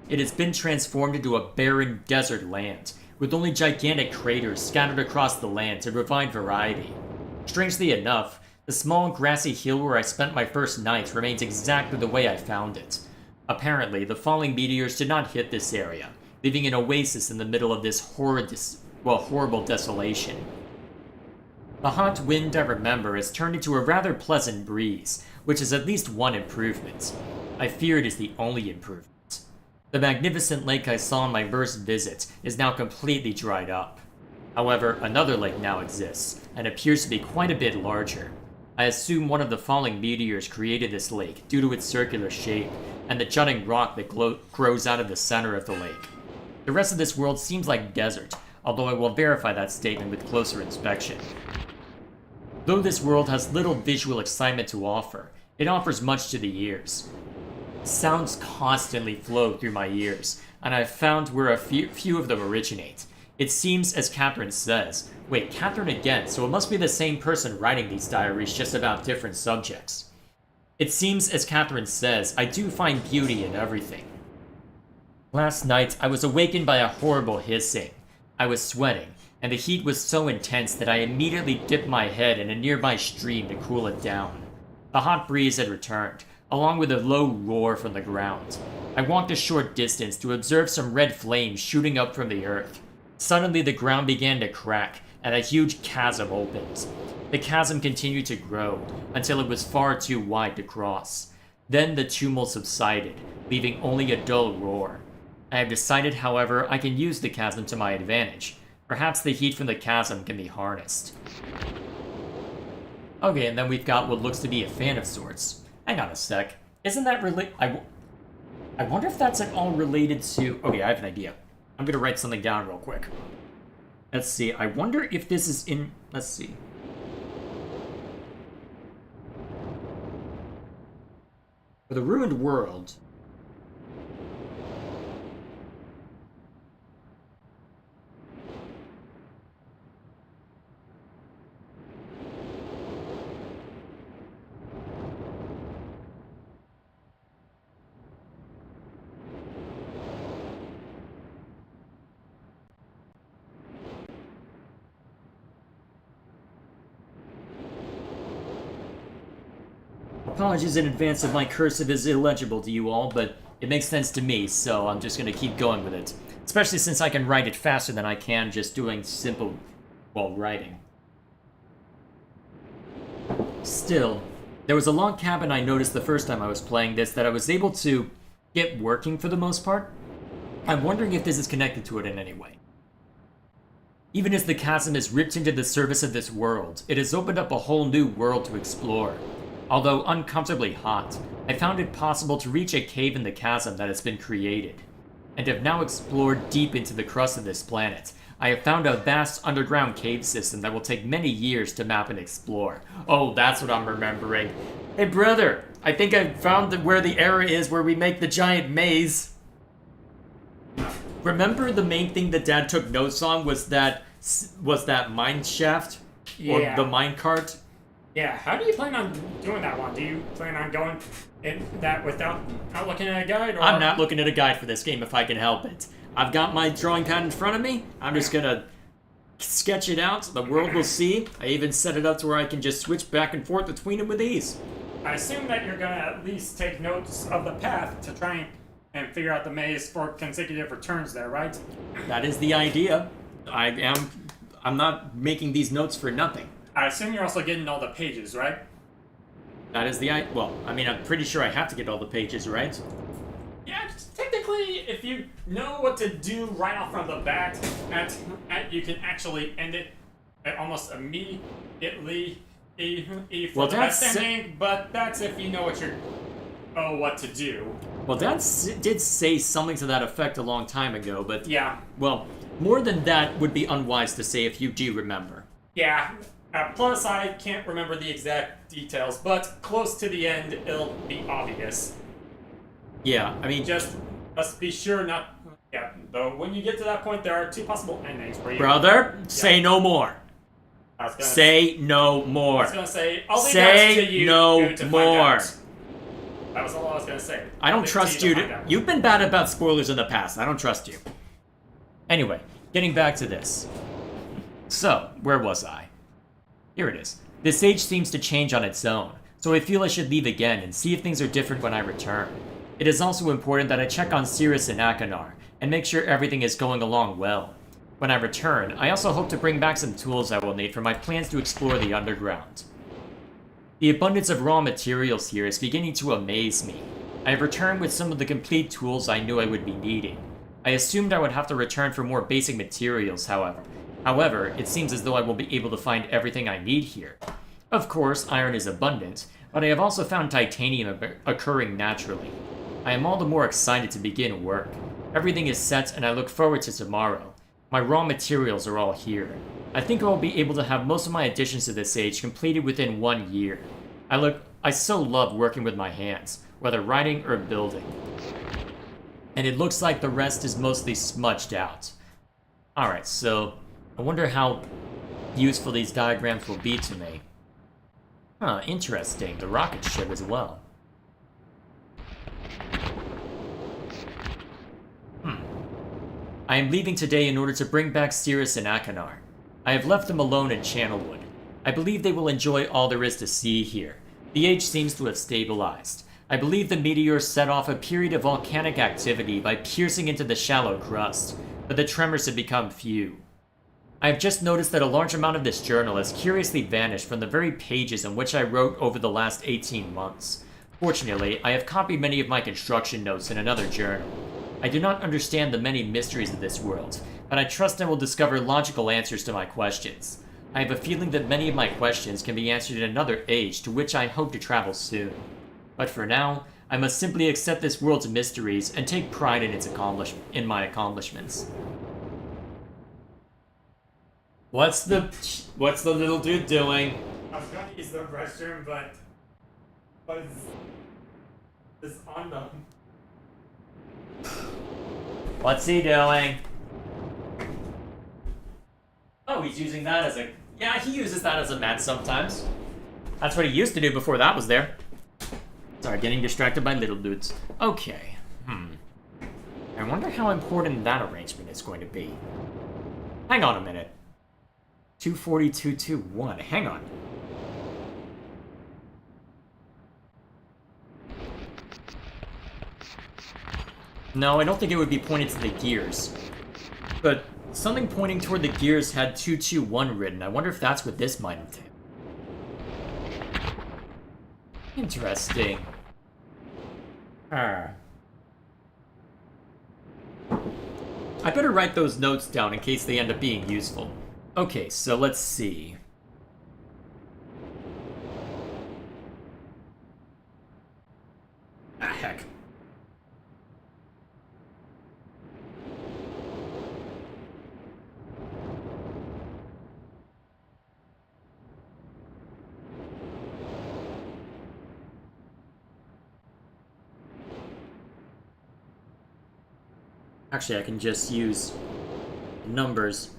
It has been transformed into a barren desert land, with only gigantic craters scattered across the land to provide variety. Strangely enough, the small grassy hill where I spent my first night remains exactly the way I found it. Apparently, the falling meteors did not hit this area, leaving an oasis in the middle of this horrible desolation. The hot wind I remember has turned into a rather pleasant breeze, which is at least one improvement. I fear it is the only improvement. The magnificent lake I saw on my first visit is now completely dried up. However, another lake now exists, and appears to be quite a bit larger. I assume one of the falling meteors created this lake due to its circular shape, and the jutting rock that grows out of the center of the lake. The rest of this world seems like desert, although I will verify that statement with closer inspection. Though this world has little visual excitement to offer, it offers much to the ears. Sounds constantly flow through my ears, and I've found where a few of them originate. It seems, as Catherine says, wait, Catherine again, so it must be the same person writing these diaries just about different subjects. It seems, as Catherine says, I do find beauty in everything. Last night, I was awakened by a horrible hissing. I was sweating, and the heat was so intense that I immediately dipped my head in a nearby stream to cool it down. The hot breeze had returned, along with a low roar from the ground. I walked a short distance to observe some red flames shooting up from the earth. Suddenly, the ground began to crack, and a huge chasm opened. The chasm continued to grow, until it was far too wide to cross. Then the tumult subsided, leaving only a dull roar. I have decided, however, I can use the chasm to my advantage. Perhaps the heat from the chasm can be harnessed. Okay, and then we've got what looks to be a fan of sorts. Hang on a sec. Isn't that I wonder if that's at all related to... Okay, I have an idea. I'm gonna write something down real quick. Let's see. I wonder if this is in... Let's see. For the ruined world... Apologies in advance if my cursive is illegible to you all, but it makes sense to me, so I'm just gonna keep going with it. Especially since I can write it faster than I can just doing simple, well, writing. Still, there was a log cabin I noticed the first time I was playing this that I was able to get working for the most part. I'm wondering if this is connected to it in any way. Even as the chasm has ripped into the surface of this world, it has opened up a whole new world to explore. Although uncomfortably hot, I found it possible to reach a cave in the chasm that has been created, and have now explored deep into the crust of this planet. I have found a vast underground cave system that will take many years to map and explore. Oh, that's what I'm remembering. Hey brother, I think I found where the area is where we make the giant maze. Remember the main thing that Dad took notes on was that mine shaft? Yeah. Or the mine cart? Yeah, how do you plan on doing that one? Do you plan on going in that without looking at a guide? Or... I'm not looking at a guide for this game if I can help it. I've got my drawing pad in front of me. I'm just gonna sketch it out. The world will see. I even set it up to where I can just switch back and forth between them with ease. I assume that you're gonna at least take notes of the path to try and figure out the maze for consecutive returns there, right? That is the idea. I'm not making these notes for nothing. I assume you're also getting all the pages, right? That is the well, I mean, I'm pretty sure I have to get all the pages, right? Yeah, technically, if you know what to do right off from the bat, you can actually end it almost immediately. Well, the best ending, but that's if you know what to do. Well, Dad did say something to that effect a long time ago, but yeah. Well, more than that would be unwise to say if you do remember. Yeah. Plus, I can't remember the exact details, but close to the end, it'll be obvious. Yeah, I mean... Just be sure not... Yeah, though when you get to that point, there are two possible endings for you. Brother, say no more. Say no more. I was gonna say, I'll leave that to you no to more. Find out. That was all I was gonna say. I don't trust you to... You've been bad about spoilers in the past. I don't trust you. Anyway, getting back to this. So, where was I? Here it is. This age seems to change on its own, so I feel I should leave again and see if things are different when I return. It is also important that I check on Cirrus and Akanar, and make sure everything is going along well. When I return, I also hope to bring back some tools I will need for my plans to explore the underground. The abundance of raw materials here is beginning to amaze me. I have returned with some of the complete tools I knew I would be needing. I assumed I would have to return for more basic materials, however. However, it seems as though I will be able to find everything I need here. Of course, iron is abundant, but I have also found titanium occurring naturally. I am all the more excited to begin work. Everything is set and I look forward to tomorrow. My raw materials are all here. I think I will be able to have most of my additions to this age completed within 1 year. I so love working with my hands, whether writing or building. And it looks like the rest is mostly smudged out. Alright, so I wonder how useful these diagrams will be to me. Huh, interesting. The rocket ship as well. I am leaving today in order to bring back Cirrus and Akanar. I have left them alone in Channelwood. I believe they will enjoy all there is to see here. The age seems to have stabilized. I believe the meteor set off a period of volcanic activity by piercing into the shallow crust, but the tremors have become few. I have just noticed that a large amount of this journal has curiously vanished from the very pages on which I wrote over the last 18 months. Fortunately, I have copied many of my construction notes in another journal. I do not understand the many mysteries of this world, but I trust I will discover logical answers to my questions. I have a feeling that many of my questions can be answered in another age to which I hope to travel soon. But for now, I must simply accept this world's mysteries and take pride in my accomplishments. What's the little dude doing? I was gonna use the restroom, but what is on them? What's he doing? Oh, he's using that as a... Yeah, he uses that as a mat sometimes. That's what he used to do before that was there. Sorry, getting distracted by little dudes. Okay. I wonder how important that arrangement is going to be. Hang on a minute. 24221. Hang on. No, I don't think it would be pointed to the gears. But something pointing toward the gears had 221 written. I wonder if that's what this might entail. Interesting. I better write those notes down in case they end up being useful. Okay, so let's see. Ah, heck. Actually, I can just use numbers.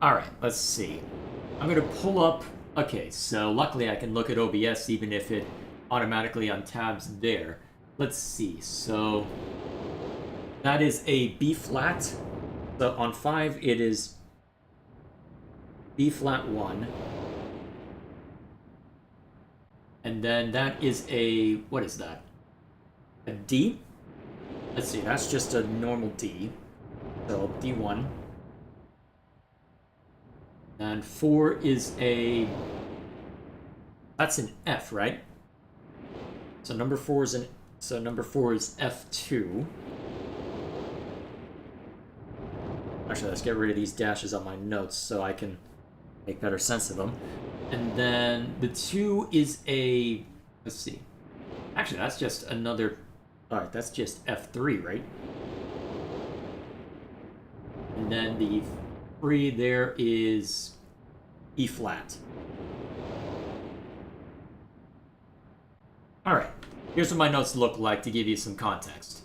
Alright, let's see. I'm gonna pull up... Okay, so luckily I can look at OBS even if it automatically untabs there. Let's see, so... That is a B flat. So on 5 it is B flat 1. And then that is a... What is that? A D? Let's see, that's just a normal D. So D1. And 4 is a... That's an F, right? So number 4 is an... So number 4 is F2. Actually, let's get rid of these dashes on my notes so I can make better sense of them. And then the 2 is a... Let's see. Actually, that's just another... Alright, that's just F3, right? And then the 3 there is E flat. Alright, here's what my notes look like to give you some context.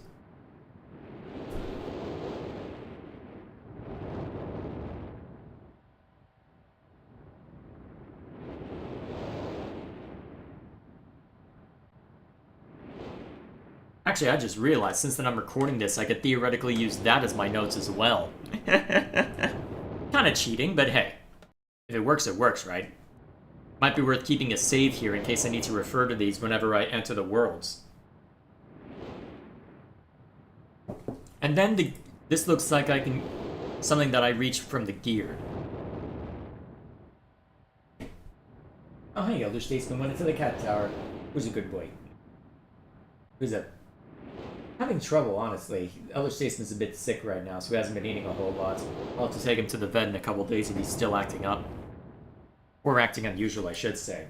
Actually, I just realized, since that I'm recording this, I could theoretically use that as my notes as well. Kinda cheating, but hey. If it works, right? Might be worth keeping a save here in case I need to refer to these whenever I enter the worlds. And then this looks like something that I reached from the gear. Oh hey, Elder Statesman went into the cat tower. Who's a good boy? Who's a... Having trouble, honestly. Elder Statesman's a bit sick right now, so he hasn't been eating a whole lot. I'll have to take him to the vet in a couple days if he's still acting up. Or acting unusual, I should say.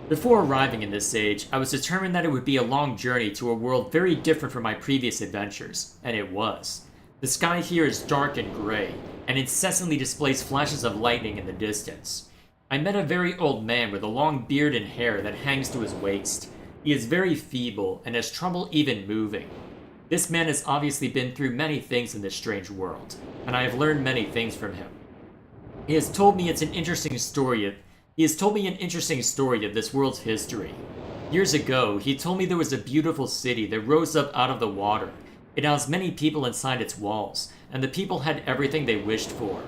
Before arriving in this age, I was determined that it would be a long journey to a world very different from my previous adventures, and it was. The sky here is dark and gray, and incessantly displays flashes of lightning in the distance. I met a very old man with a long beard and hair that hangs to his waist. He is very feeble and has trouble even moving. This man has obviously been through many things in this strange world, and I have learned many things from him. He has told me an interesting story of this world's history. Years ago, he told me there was a beautiful city that rose up out of the water. It housed many people inside its walls, and the people had everything they wished for.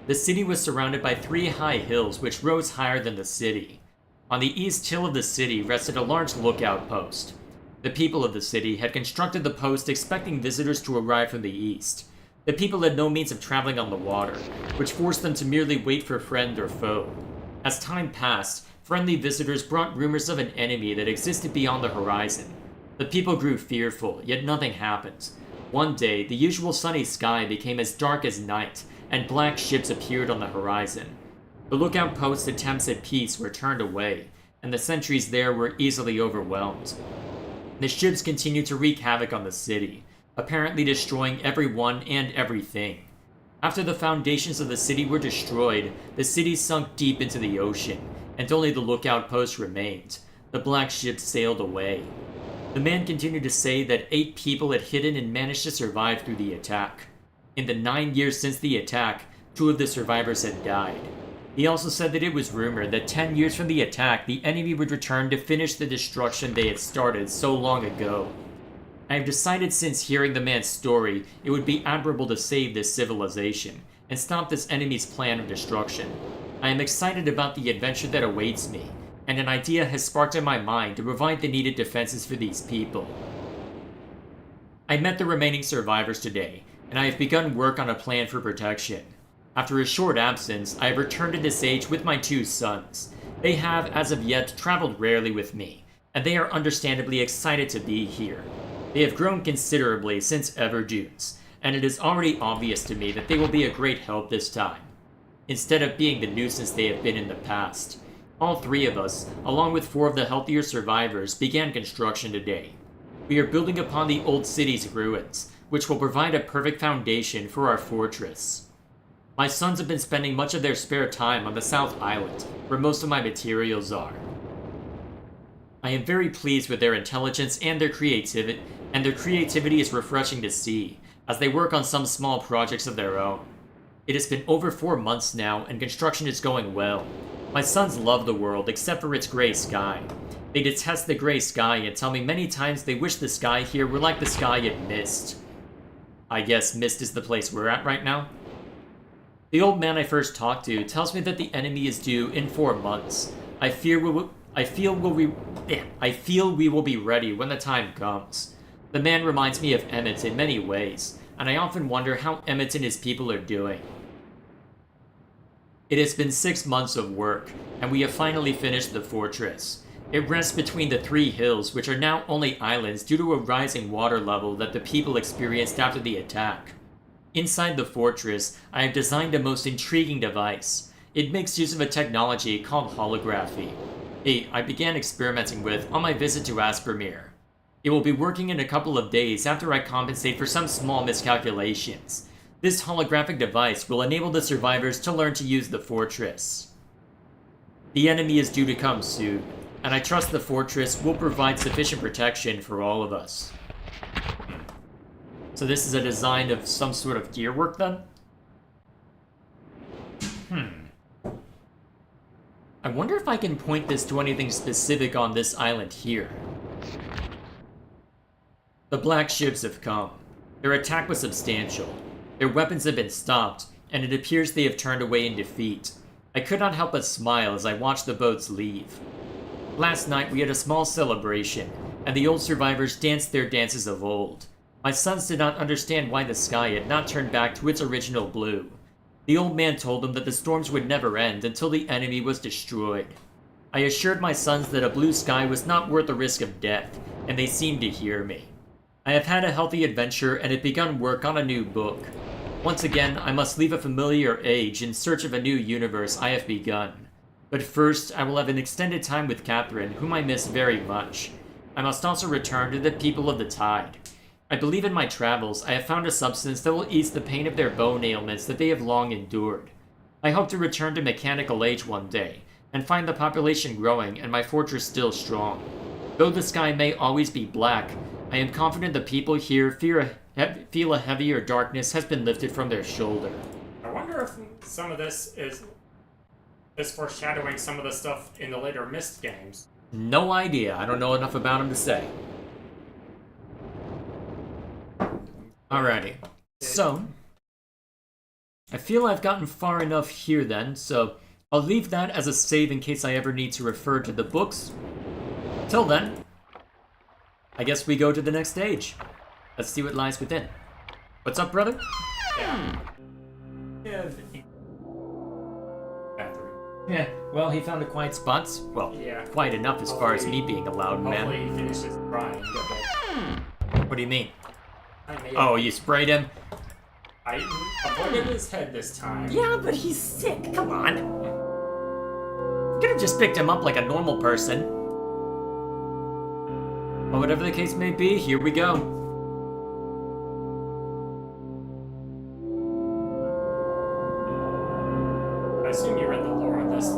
The city was surrounded by 3 high hills which rose higher than the city. On the east hill of the city rested a large lookout post. The people of the city had constructed the post expecting visitors to arrive from the east. The people had no means of traveling on the water, which forced them to merely wait for friend or foe. As time passed, friendly visitors brought rumors of an enemy that existed beyond the horizon. The people grew fearful, yet nothing happened. One day, the usual sunny sky became as dark as night, and black ships appeared on the horizon. The lookout post's attempts at peace were turned away, and the sentries there were easily overwhelmed. The ships continued to wreak havoc on the city, apparently destroying everyone and everything. After the foundations of the city were destroyed, the city sunk deep into the ocean, and only the lookout post remained. The black ships sailed away. The man continued to say that 8 people had hidden and managed to survive through the attack. In the 9 years since the attack, 2 of the survivors had died. He also said that it was rumored that 10 years from the attack, the enemy would return to finish the destruction they had started so long ago. I have decided since hearing the man's story, it would be admirable to save this civilization, and stop this enemy's plan of destruction. I am excited about the adventure that awaits me, and an idea has sparked in my mind to provide the needed defenses for these people. I met the remaining survivors today, and I have begun work on a plan for protection. After a short absence, I have returned to this age with my 2 sons. They have, as of yet, traveled rarely with me, and they are understandably excited to be here. They have grown considerably since Everdunes, and it is already obvious to me that they will be a great help this time, instead of being the nuisance they have been in the past. All 3 of us, along with 4 of the healthier survivors, began construction today. We are building upon the old city's ruins, which will provide a perfect foundation for our fortress. My sons have been spending much of their spare time on the South Island, where most of my materials are. I am very pleased with their intelligence and their creativity is refreshing to see, as they work on some small projects of their own. It has been over 4 months now, and construction is going well. My sons love the world, except for its gray sky. They detest the gray sky and tell me many times they wish the sky here were like the sky in Myst. I guess Myst is the place we're at right now. The old man I first talked to tells me that the enemy is due in 4 months. I feel we will be ready when the time comes. The man reminds me of Emmett in many ways, and I often wonder how Emmett and his people are doing. It has been 6 months of work, and we have finally finished the fortress. It rests between the 3 hills, which are now only islands due to a rising water level that the people experienced after the attack. Inside the fortress, I have designed a most intriguing device. It makes use of a technology called holography. I began experimenting with on my visit to Aspermere. It will be working in a couple of days after I compensate for some small miscalculations. This holographic device will enable the survivors to learn to use the fortress. The enemy is due to come soon, and I trust the fortress will provide sufficient protection for all of us. So this is a design of some sort of gear work then? I wonder if I can point this to anything specific on this island here. The black ships have come. Their attack was substantial. Their weapons have been stopped, and it appears they have turned away in defeat. I could not help but smile as I watched the boats leave. Last night we had a small celebration, and the old survivors danced their dances of old. My sons did not understand why the sky had not turned back to its original blue. The old man told them that the storms would never end until the enemy was destroyed. I assured my sons that a blue sky was not worth the risk of death, and they seemed to hear me. I have had a healthy adventure and have begun work on a new book. Once again, I must leave a familiar age in search of a new universe I have begun. But first, I will have an extended time with Catherine, whom I miss very much. I must also return to the people of the Tide. I believe in my travels I have found a substance that will ease the pain of their bone ailments that they have long endured. I hope to return to mechanical age one day, and find the population growing and my fortress still strong. Though the sky may always be black, I am confident the people here feel a heavier darkness has been lifted from their shoulder. I wonder if some of this is foreshadowing some of the stuff in the later Myst games. No idea. I don't know enough about him to say. Alrighty. So, I feel I've gotten far enough here then, so I'll leave that as a save in case I ever need to refer to the books. Till then, I guess we go to the next stage. Let's see what lies within. What's up, brother? Yeah. Yeah, well, he found a quiet spot. Well, Yeah. quiet enough as far as me being a loud man. Hopefully he finishes crying. What do you mean? I made Oh, you sprayed him? I avoided his head this time. Yeah, but he's sick. Come on. You could have just picked him up like a normal person. Well, whatever the case may be, here we go. I assume you read the lore of this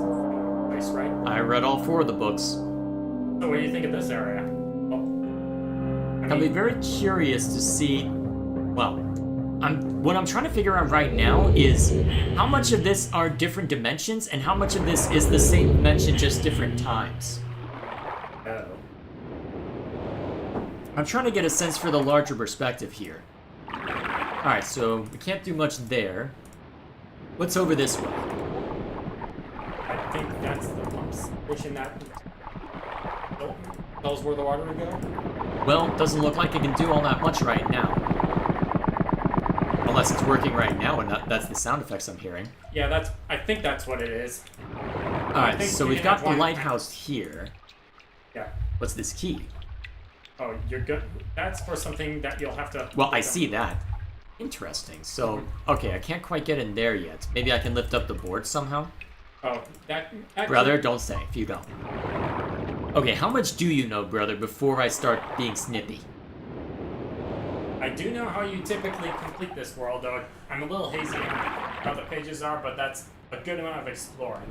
place, right? I read all 4 of the books. So what do you think of this area? I'll be very curious to see. Well, what I'm trying to figure out right now is how much of this are different dimensions and how much of this is the same dimension, just different times. Oh. I'm trying to get a sense for the larger perspective here. Alright, so we can't do much there. What's over this way? I think that's the pump station that tells where the water would go. Well, doesn't look like it can do all that much right now. Unless it's working right now, and that's the sound effects I'm hearing. Yeah, I think that's what it is. Alright, so we've got the lighthouse here. Yeah. What's this key? Oh, you're good. That's for something that you'll have to... Well, I see that. Interesting. So, okay, I can't quite get in there yet. Maybe I can lift up the board somehow? Oh, that brother, don't say if you don't. Okay, how much do you know, brother, before I start being snippy? I do know how you typically complete this world, though. I'm a little hazy on how the pages are, but that's a good amount of exploring.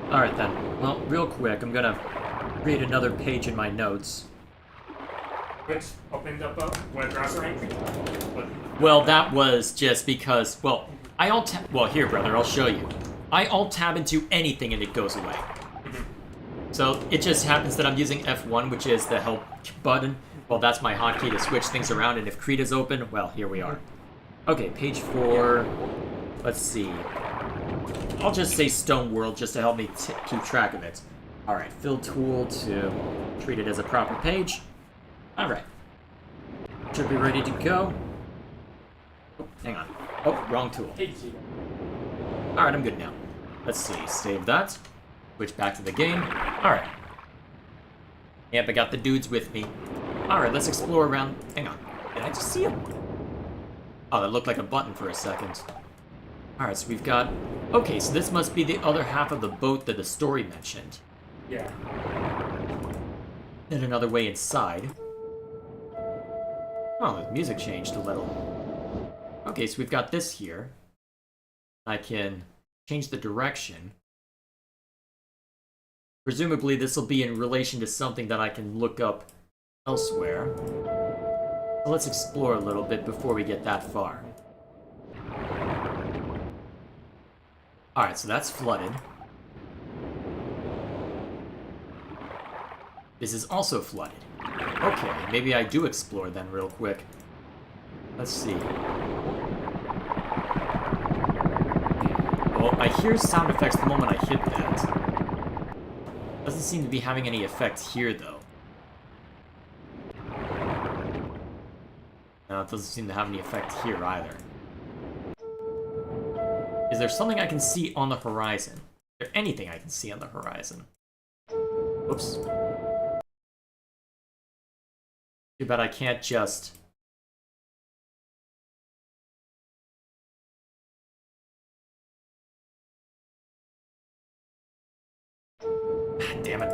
Alright then. Well, real quick, I'm gonna create another page in my notes. Which opened up a browser entry? Well, that was just because, well, well, here, brother, I'll show you. I alt-tab into anything and it goes away. So, it just happens that I'm using F1, which is the help button. Well, that's my hotkey to switch things around, and if Crete is open, well, here we are. Okay, page 4. Let's see. I'll just say Stone World just to help me keep track of it. Alright, fill tool to treat it as a proper page. Alright. Should be ready to go. Oh, hang on. Oh, wrong tool. Alright, I'm good now. Let's see. Save that. Switch back to the game. Alright. Yep, I got the dudes with me. Alright, let's explore around. Hang on. Did I just see him? Oh, that looked like a button for a second. Alright, so we've got... Okay, so this must be the other half of the boat that the story mentioned. Yeah. And another way inside. Oh, the music changed a little. Okay, so we've got this here. I can change the direction. Presumably this will be in relation to something that I can look up elsewhere. So let's explore a little bit before we get that far. Alright, so that's flooded. This is also flooded. Okay, maybe I do explore then real quick. Let's see. Well, I hear sound effects the moment I hit that. Doesn't seem to be having any effect here, though. No, it doesn't seem to have any effect here either. Is there something I can see on the horizon? Is there anything I can see on the horizon? Whoops. Too bad I can't just... Damn it.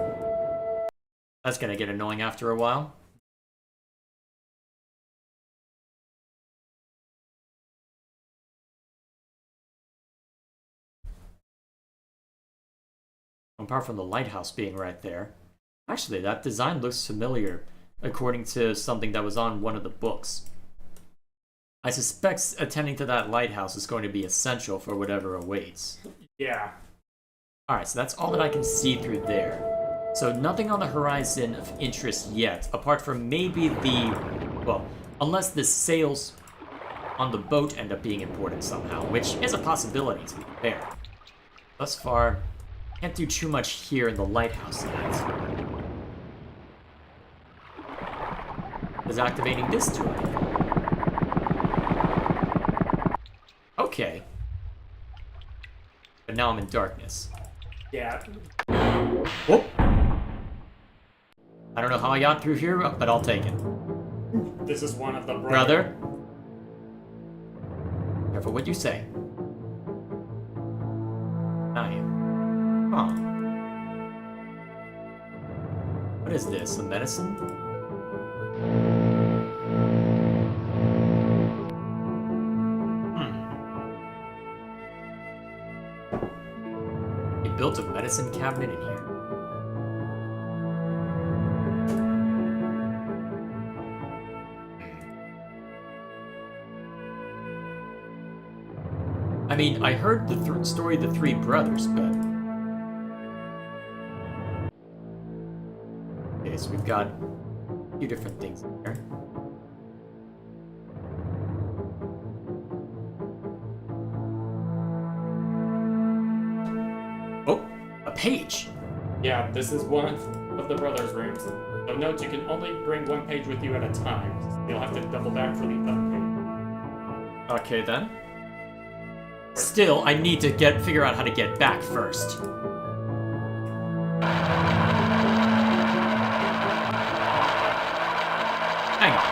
That's gonna get annoying after a while. Apart from the lighthouse being right there. Actually, that design looks familiar, according to something that was on one of the books. I suspect attending to that lighthouse is going to be essential for whatever awaits. Yeah. Alright, so that's all that I can see through there. So nothing on the horizon of interest yet, apart from maybe the... Well, unless the sails on the boat end up being important somehow, which is a possibility, to be fair. Thus far, can't do too much here in the lighthouse yet. Is activating this do anything? Okay. But now I'm in darkness. Yeah. Whoop! I don't know how I got through here, but I'll take it. This is one of the Brother? Careful what you say. I am. Huh. What is this? A medicine? They built a medicine cabinet in here. I mean, I heard the story of the three brothers, but... Okay, so we've got a few different things in here. Oh, a page! Yeah, this is one of of the brothers' rooms. So note you can only bring one page with you at a time. You'll have to double back for the other page. Okay then. Still, I need to figure out how to get back first. Hang on.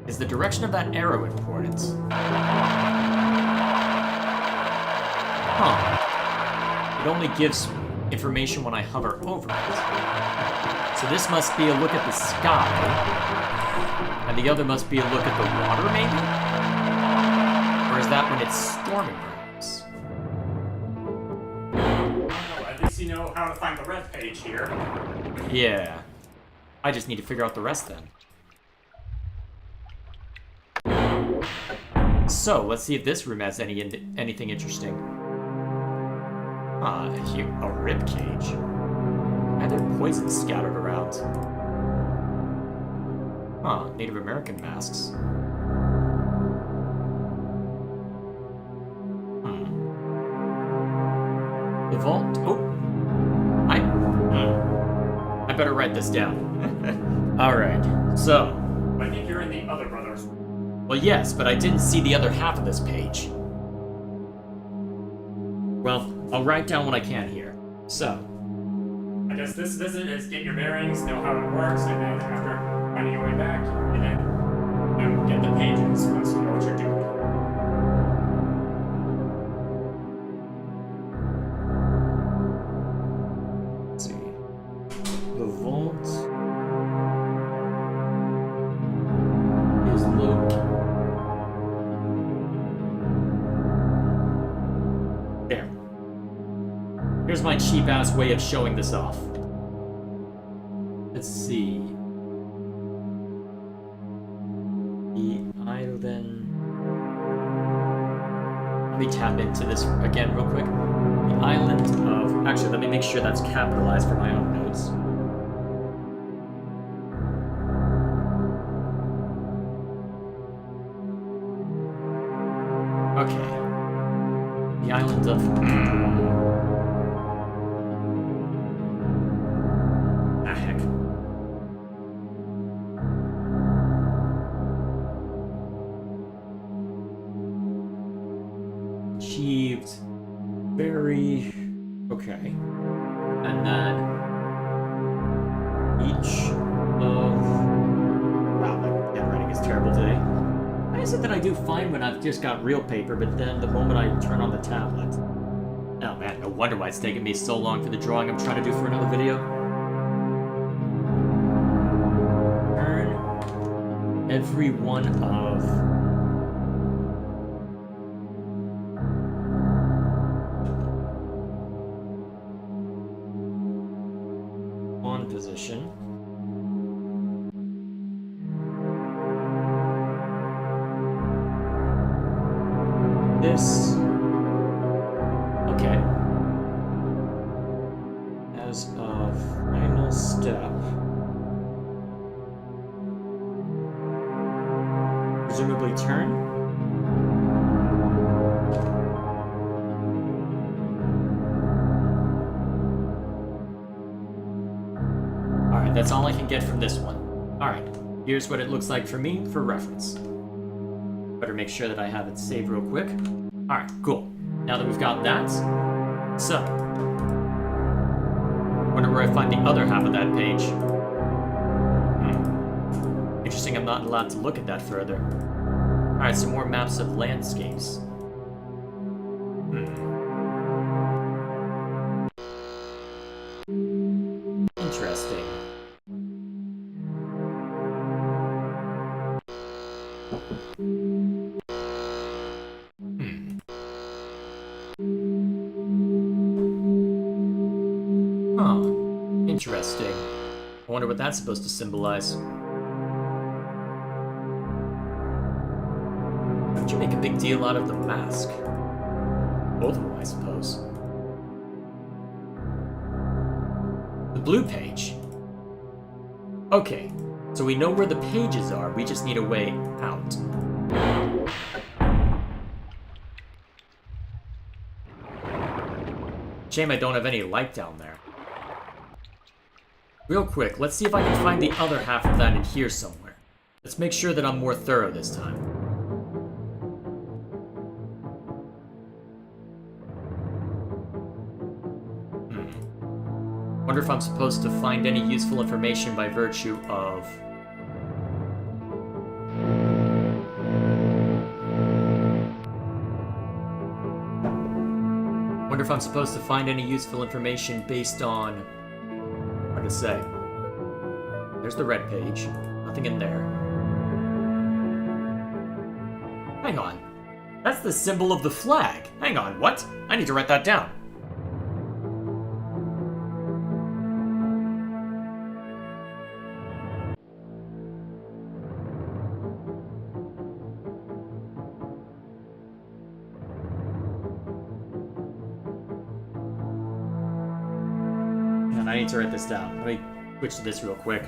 Is the direction of that arrow important? Huh. It only gives information when I hover over it. So this must be a look at the sky. And the other must be a look at the water, maybe? Or is that when it's storming, perhaps? Oh, at least you know how to find the red page here. Yeah. I just need to figure out the rest then. So, let's see if this room has anything interesting. Ah, a rib cage. Why are there poison scattered around? Huh, Native American masks. The vault. Oh, I better write this down. All right. So. I think you're in the other brothers' room. Well, yes, but I didn't see the other half of this page. Well, I'll write down what I can here. So. I guess this visit is get your bearings, know how it works, and then after finding your way back, and then get the pages once you know what you're doing. Let's see. The vault is located. There. Here's my cheap-ass way of showing this off. Let's see. The island... Let me tap into this again real quick. The island of... Actually, let me make sure that's capitalized for my own notes. Okay. The island of... Ah, heck. Achieved. Very... Okay. And then... Each of... Wow, my handwriting is terrible today. Why is it that I do fine when I've just got real paper, but then the moment I turn on the tablet... Oh man, no wonder why it's taking me so long for the drawing I'm trying to do for another video. Turn every one of... on position. This... Okay. As a final step... Presumably turn? Alright, that's all I can get from this one. Alright, here's what it looks like for me for reference. Better make sure that I have it saved real quick. Alright, cool. Now that we've got that, so... Wonder where I find the other half of that page. Interesting I'm not allowed to look at that further. Alright, some more maps of landscapes. Interesting. Huh. Interesting. I wonder what that's supposed to symbolize. How'd you make a big deal out of the mask? Both of them, I suppose. The blue page. Okay, so we know where the pages are, we just need a way out. Shame I don't have any light down there. Real quick, let's see if I can find the other half of that in here somewhere. Let's make sure that I'm more thorough this time. Wonder if I'm supposed to find any useful information by virtue of... Wonder if I'm supposed to find any useful information based on... Hard to say. There's the red page. Nothing in there. Hang on. That's the symbol of the flag. Hang on, what? I need to write that down. I need to write this down. Let me switch to this real quick.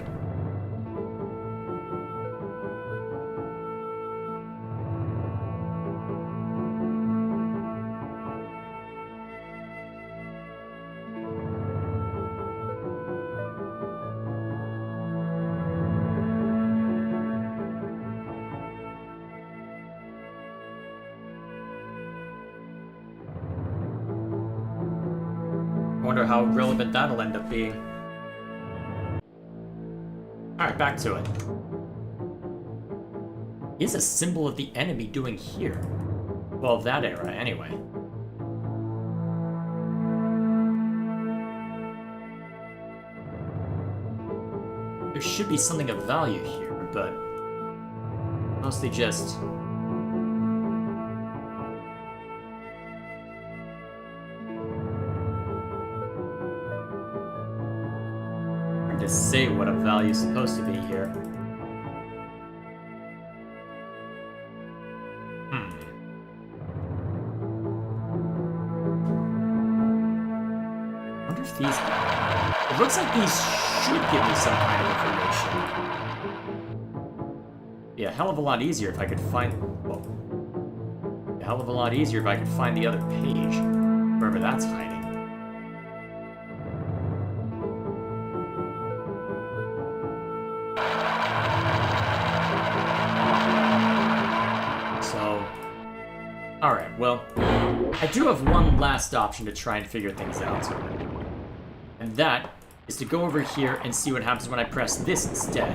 I wonder how relevant that'll end up being. Alright, back to it. What is a symbol of the enemy doing here? Well, of that era, anyway. There should be something of value here, but... mostly just... to say what a value is supposed to be here. I wonder if these... It looks like these should give me some kind of information. Be a hell of a lot easier if I could find... Well, a hell of a lot easier if I could find the other page. Wherever that's hiding. Alright, well, I do have one last option to try and figure things out. And that is to go over here and see what happens when I press this instead.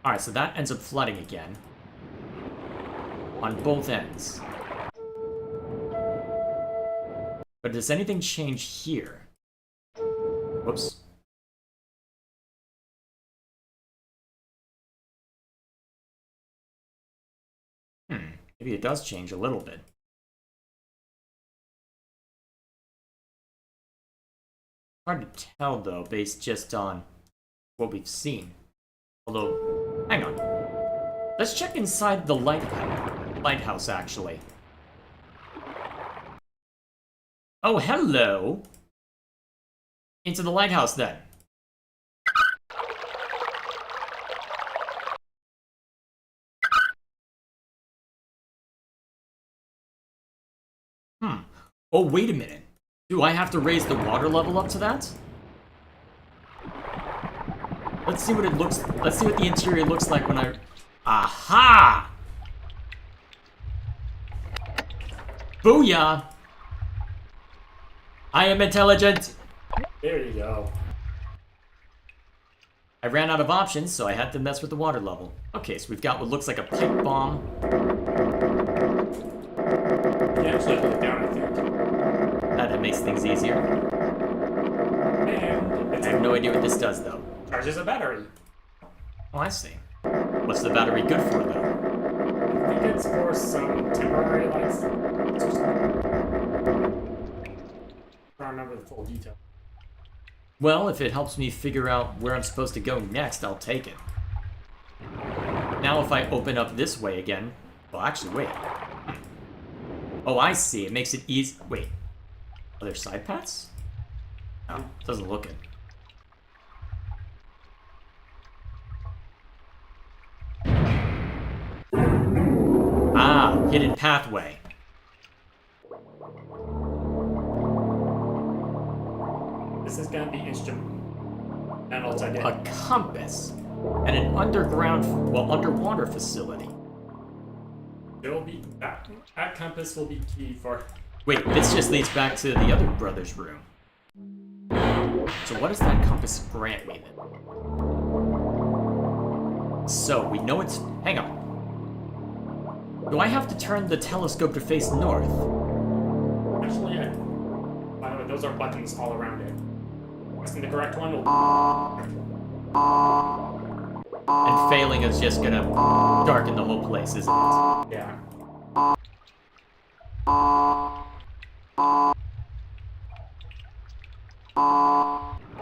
Alright, so that ends up flooding again. On both ends. But does anything change here? Whoops. Maybe it does change a little bit. Hard to tell, though, based just on what we've seen. Although, hang on. Let's check inside the lighthouse, actually. Oh, hello! Into the lighthouse, then. Oh, wait a minute. Do I have to raise the water level up to that? Let's see what it looks... Let's see what the interior looks like when I... Aha! Booyah! I am intelligent! There you go. I ran out of options, so I had to mess with the water level. Okay, so we've got what looks like a pipe bomb. You actually put it down, I think. That makes things easier. And I have no idea what this does, though. Charges a battery. Oh, I see. What's the battery good for, though? I think it's for some temporary lights or something. I don't remember the full detail. Well, if it helps me figure out where I'm supposed to go next, I'll take it. Now if I open up this way again... Well, actually, wait. Oh, I see. It makes it easy... Wait. Are there side paths? No, doesn't look it. Ah, hidden pathway. this is gonna be instrumental to get. A compass and an underwater facility. It'll be that compass will be key for. Wait, this just leads back to the other brother's room. So what does that compass grant me then? So we know it's. Hang on. Do I have to turn the telescope to face north? Actually, by the way, those are buttons all around it. Guessing the correct one will. And failing is just gonna darken the whole place, isn't it? Yeah.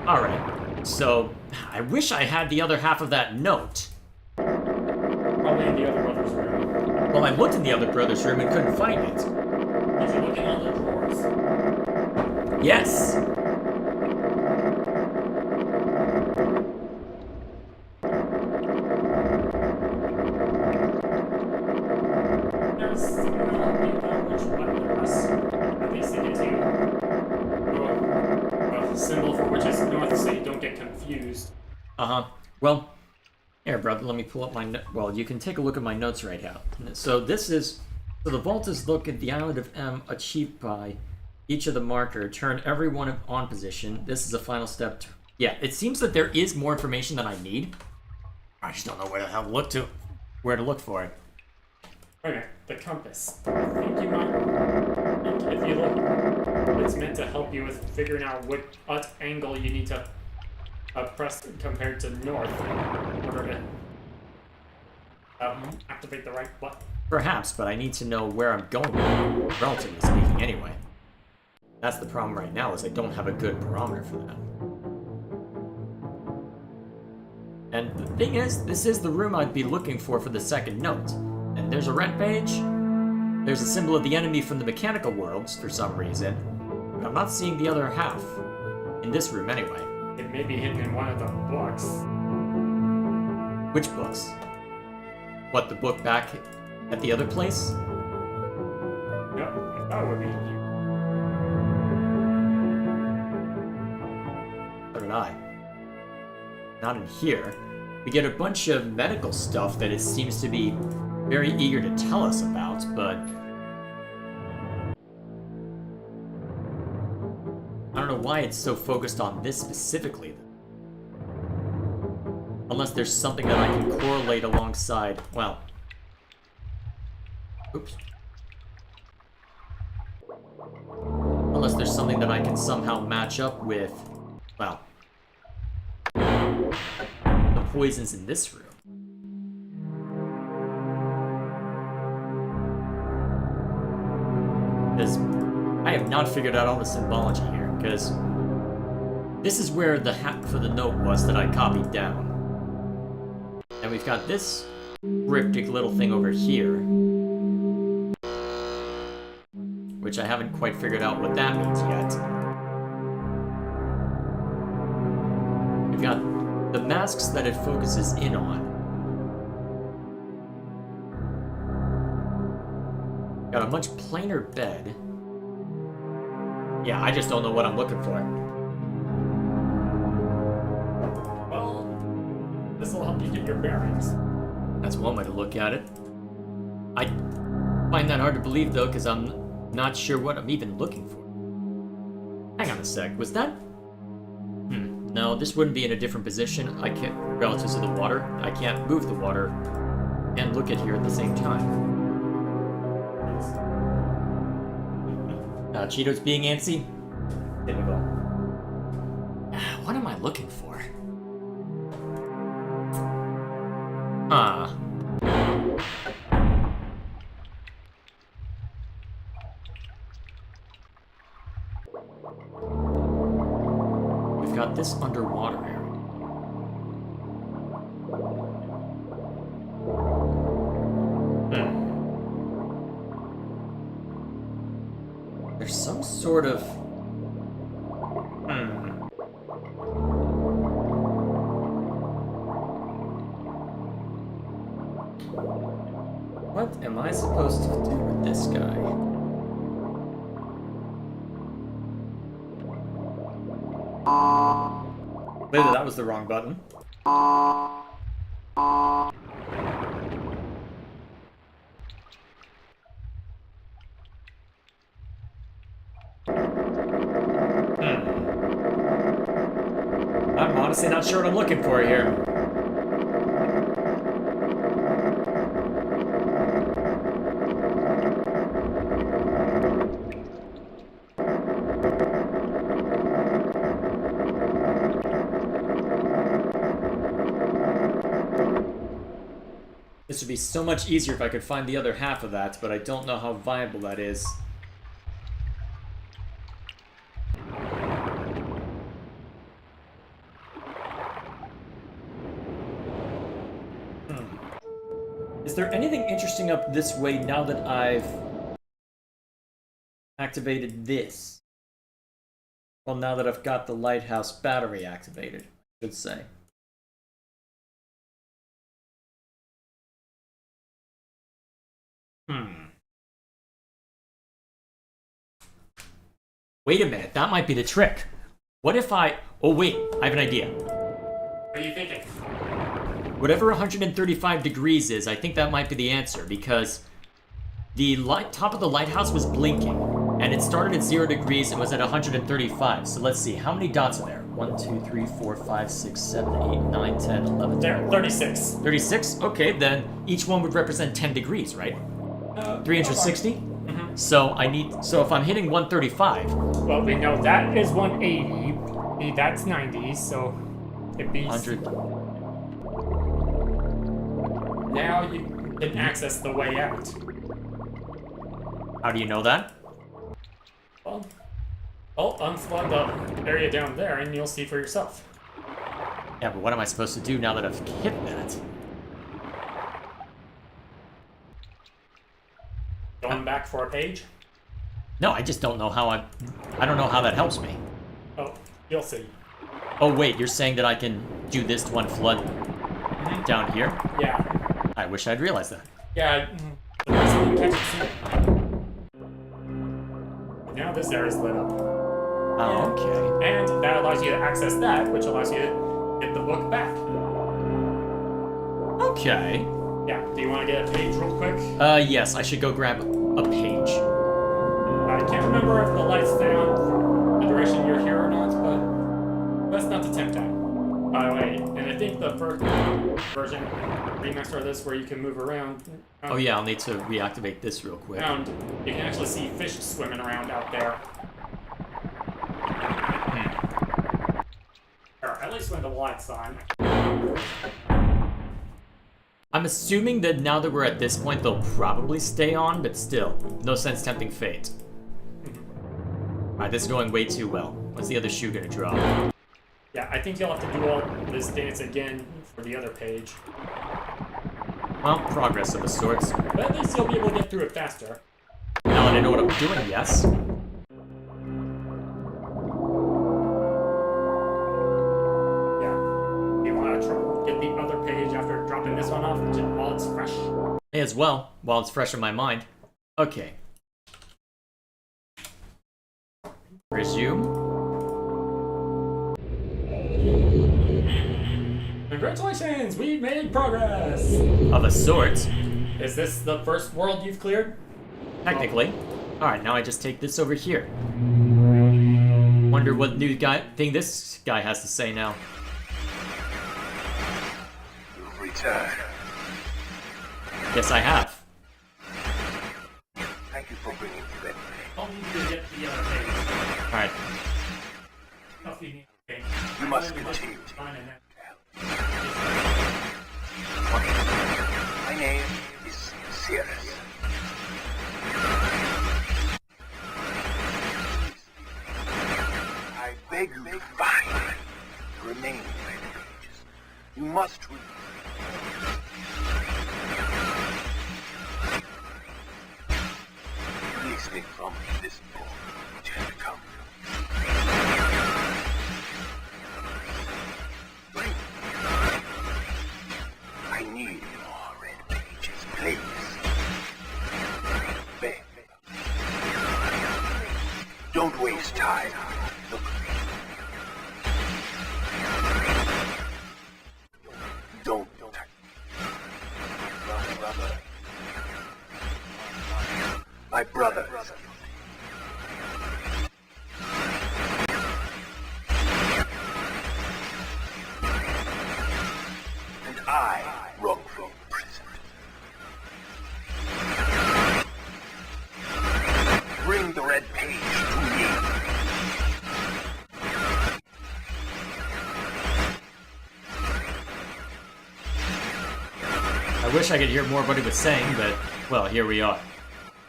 Alright, so I wish I had the other half of that note. Probably in the other brother's room. Well, I looked in the other brother's room and couldn't find it. Did you look in all the drawers? Yes! There's which button to press. At least it gives you a symbol for which is north so you don't get confused. Uh-huh. Well, here, brother, let me pull up my well, you can take a look at my notes right now. So this is... So the vault is look at the island of M achieved by each of the marker. Turn every one on position. This is the final step. Yeah, it seems that there is more information than I need. I just don't know where to look for it. Okay, the compass. I think you might. If you look, it's meant to help you with figuring out what angle you need to press compared to north in order to activate the right button. Perhaps, but I need to know where I'm going, relatively speaking, anyway. That's the problem right now, is I don't have a good barometer for that. And the thing is, this is the room I'd be looking for the second note. And there's a red page. There's a symbol of the enemy from the mechanical worlds, for some reason. But I'm not seeing the other half. In this room, anyway. It may be hidden in one of the books. Which books? What, the book back at the other place? No, I thought it would be here. So did I. Not in here. We get a bunch of medical stuff that it seems to be very eager to tell us about, but I don't know why it's so focused on this specifically. Unless there's something that I can correlate alongside, well... Oops. Unless there's something that I can somehow match up with, well... the poisons in this room. Because I have not figured out all the symbology here, because this is where the hat for the note was that I copied down. And we've got this cryptic little thing over here, which I haven't quite figured out what that means yet. We've got the masks that it focuses in on. Got a much plainer bed. Yeah, I just don't know what I'm looking for. Well, this will help you get your bearings. That's one way to look at it. I find that hard to believe, though, because I'm not sure what I'm even looking for. Hang on a sec, was that... No, this wouldn't be in a different position. I can't... Relative to the water, I can't move the water and look at here at the same time. Cheeto's being antsy? Typical. What am I looking for? We've got this underwater area. There's some sort of... What am I supposed to do with this guy? Clearly that was the wrong button. I'm honestly not sure what I'm looking for here. This would be so much easier if I could find the other half of that, but I don't know how viable that is. Is there anything interesting up this way now that I've activated this? Well, now that I've got the lighthouse battery activated, I should say. Wait a minute, that might be the trick. What if I... Oh wait, I have an idea. What are you thinking? Whatever 135 degrees is, I think that might be the answer, because the top of the lighthouse was blinking, and it started at 0 degrees and was at 135. So let's see, how many dots are there? 1, 2, 3, 4, 5, 6, 7, 8, 9, 10, 11, There, 36. 36? Okay, then each one would represent 10 degrees, right? 360? So so if I'm hitting 135... Well, we know that is 180. That's 90, so it'd be... 100... Now you can access the way out. How do you know that? Well, unflood the area down there and you'll see for yourself. Yeah, but what am I supposed to do now that I've hit that? Going back for a page? No, I just don't know how I don't know how that helps me. Oh, you'll see. Oh wait, you're saying that I can do this to unflood down here? Yeah. I wish I'd realized that. Yeah, the person who catches it. Now this area's lit up. Oh, okay. And that allows you to access that, which allows you to get the book back. Okay. Yeah, do you want to get a page real quick? Yes, I should go grab a page. I can't remember if the light's down for the direction you're here or not, but let's not attempt that. By the way, and I think the first version, remaster of this, where you can move around. Oh yeah, I'll need to reactivate this real quick. Around, you can actually see fish swimming around out there. Or at least when the light's on. I'm assuming that now that we're at this point, they'll probably stay on, but still, no sense tempting fate. Alright, this is going way too well. When's the other shoe gonna drop? Yeah, I think you'll have to do all this dance again for the other page. Well, progress of the sorts. But at least you'll be able to get through it faster. Now that I know what I'm doing, yes. Yeah. You want to get the other page after dropping this one off while it's fresh? May as well, while it's fresh in my mind. Okay. Resume. Congratulations, we made progress! Of a sort. Is this the first world you've cleared? Technically. Alright, now I just take this over here. Wonder what new thing this guy has to say now. You've returned. Yes, I have. Thank you for bringing me that. I'll need you to get the other page. Alright. You must continue. My name is Sirius. I beg you to find the remaining pages. You must read. Release me from this book which has become. I need more red pages, please. Beg. Don't waste time. Look. My brother is guilty. And I wrongfully imprisoned. Bring the red page to me. I wish I could hear more of what he was saying, but, well, here we are.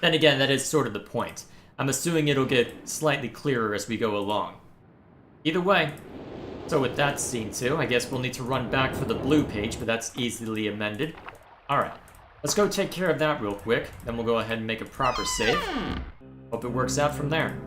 Then again, that is sort of the point. I'm assuming it'll get slightly clearer as we go along. Either way, so with that scene too, I guess we'll need to run back for the blue page, but that's easily amended. Alright, let's go take care of that real quick, then we'll go ahead and make a proper save. Hope it works out from there.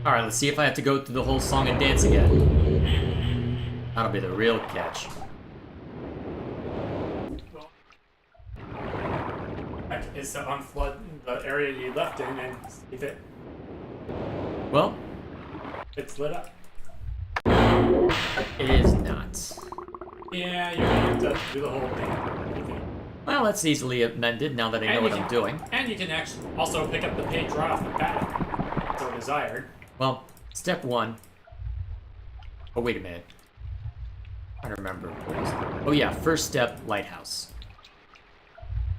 Alright, let's see if I have to go through the whole song and dance again. That'll be the real catch. Is to unflood the area you left in and see if Well, it's lit up. it is not. Yeah, you're gonna have to do the whole thing. Well, that's easily amended now that I know what I'm doing. And you can actually also pick up the page right off the bat, so desired. Well, step one. Oh, wait a minute. I don't remember. Oh yeah, first step, lighthouse.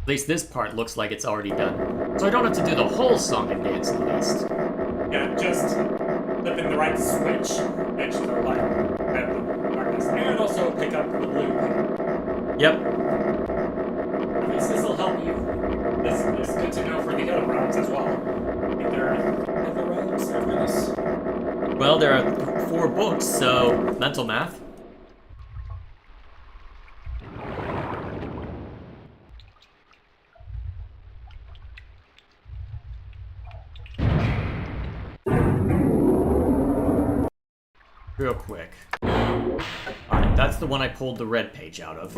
At least this part looks like it's already done. So I don't have to do the whole song and dance at least. Yeah, just flipping the right switch, extra light, darkness, and also pick up the blue. Yep. At least this will help you. This is good to know for the other routes as well. I think there are other routes after this. Well, there are 4 books, so mental math. Real quick. Alright, that's the one I pulled the red page out of.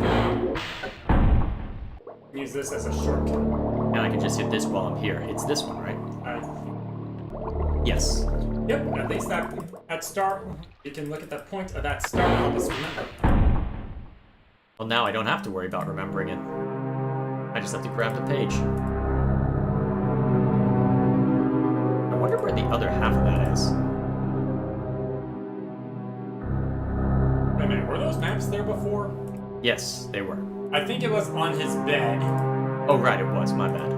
Use this as a shortcut. And I can just hit this while I'm here. It's this one, right? Yes. Yep, at least that star, you can look at the point of that star to help us remember. Well, now I don't have to worry about remembering it. I just have to grab the page. I wonder where the other half of that is. Wait a minute, were those maps there before? Yes, they were. I think it was on his bed. Oh, right, it was. My bad.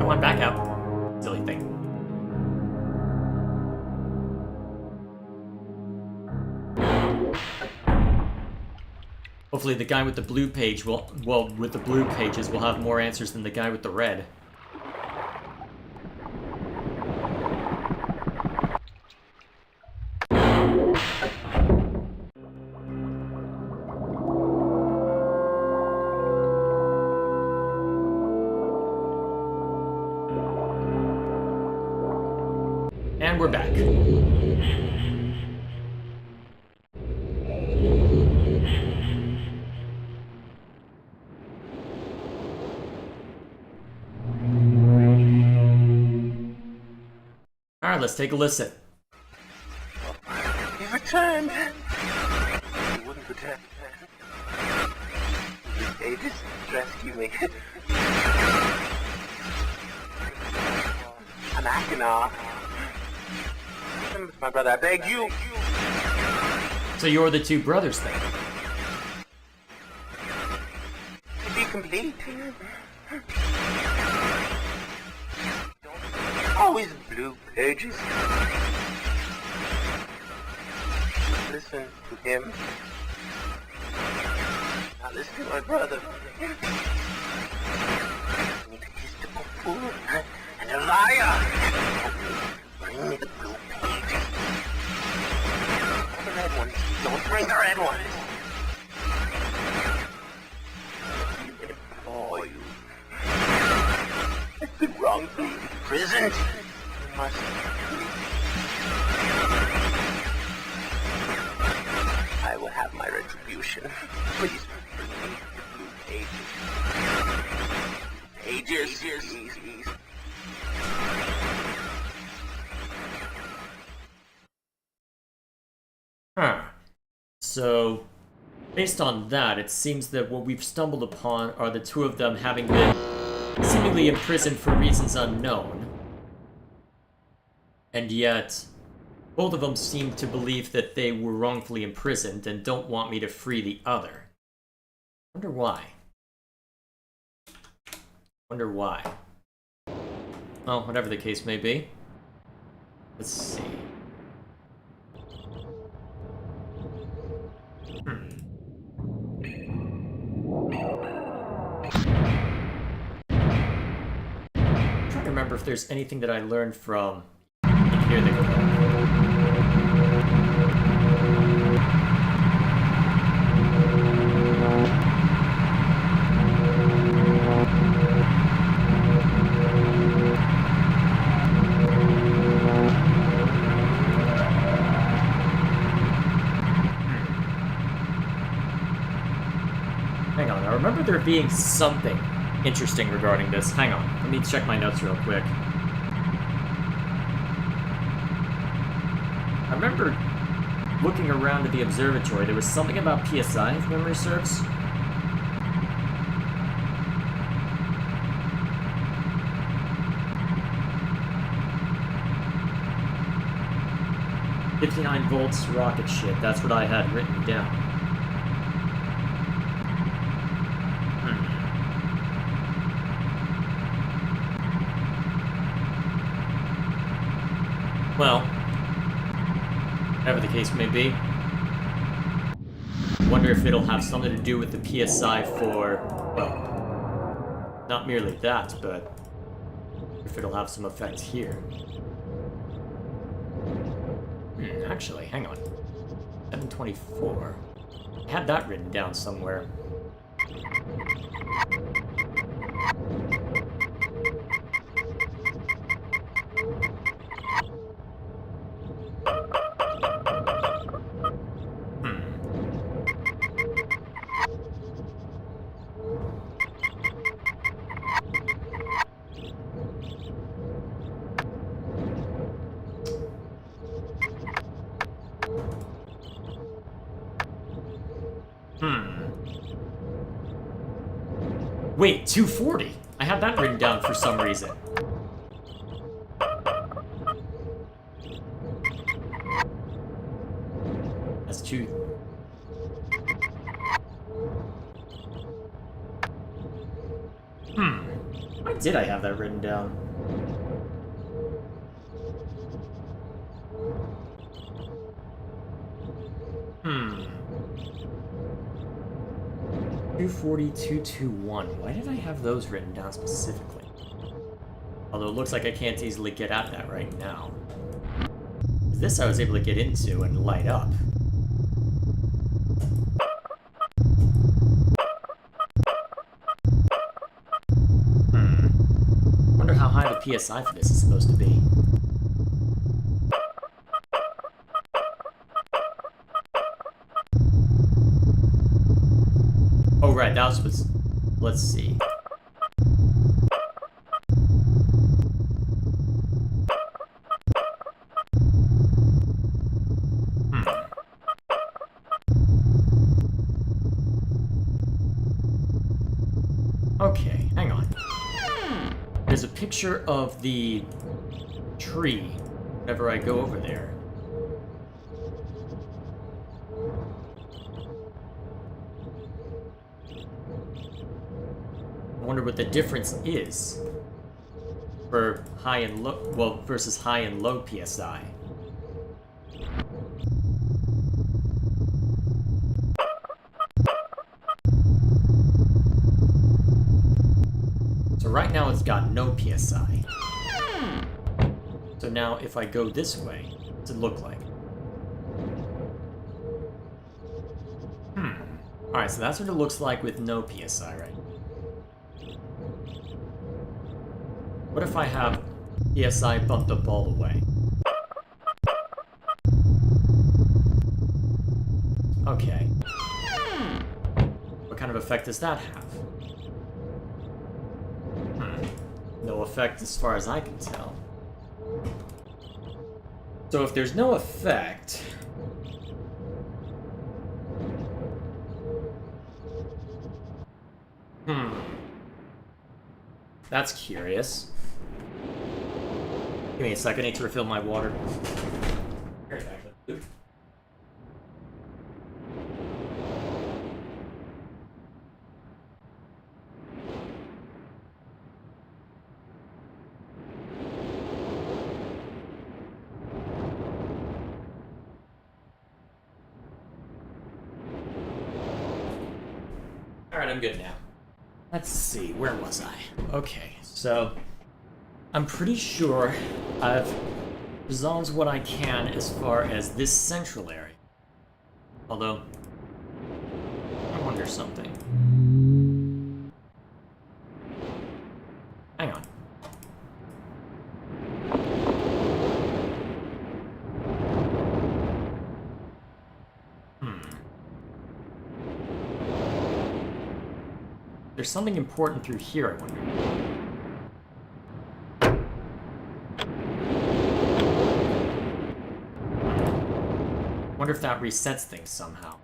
Come on, back out. Silly thing. Hopefully the guy with the blue page will, well, with the blue pages will have more answers than the guy with the red. And we're back. Alright, let's take a listen. He returned. He wouldn't return. They just rescue me. I'm acting off. My brother, I beg you. So you're the 2 brothers then? To be complete. Always blue pages. Listen to him. Now listen to my brother. He's a fool and a liar. Bring me the blue pages. The red ones. Don't bring the red ones. I implore you. I've been wrongfully imprisoned. You must will have my retribution. Please bring me the blue pages. Pages. Huh. So, based on that, it seems that what we've stumbled upon are the two of them having been seemingly imprisoned for reasons unknown. And yet, both of them seem to believe that they were wrongfully imprisoned and don't want me to free the other. Wonder why. Wonder why. Well, whatever the case may be. Let's see. I'm trying to remember if there's anything that I learned from here they go. Hang on, I remember there being something interesting regarding this. Hang on, let me check my notes real quick. I remember looking around at the observatory, there was something about PSI, if memory serves. "59 volts rocket ship," that's what I had written down. Well, whatever the case may be, wonder if it'll have something to do with the PSI for, well, not merely that, but if it'll have some effect here. Actually, hang on. 724. I had that written down somewhere. Wait, 240? I had that written down for some reason. That's two. Why did I have that written down? Hmm. 240, 221. Why did I have those written down specifically? Although it looks like I can't easily get at that right now. This I was able to get into and light up. Wonder how high the PSI for this is supposed to be. Oh right, that was what's... Let's see. Okay, hang on. There's a picture of the tree whenever I go over there. I wonder what the difference is for high and low, well, versus high and low PSI. So right now it's got no PSI. So now if I go this way, what's it look like? Alright, so that's what it looks like with no PSI, right? What if I have PSI bumped up all the way? Okay. What kind of effect does that have? No effect as far as I can tell. So if there's no effect... That's curious. Give me a second, I need to refill my water. Alright, I'm good now. Let's see, where was I? Okay, so I'm pretty sure I've resolved what I can as far as this central area. Although, I wonder something. Hang on. There's something important through here, I wonder. Wonder if that resets things somehow.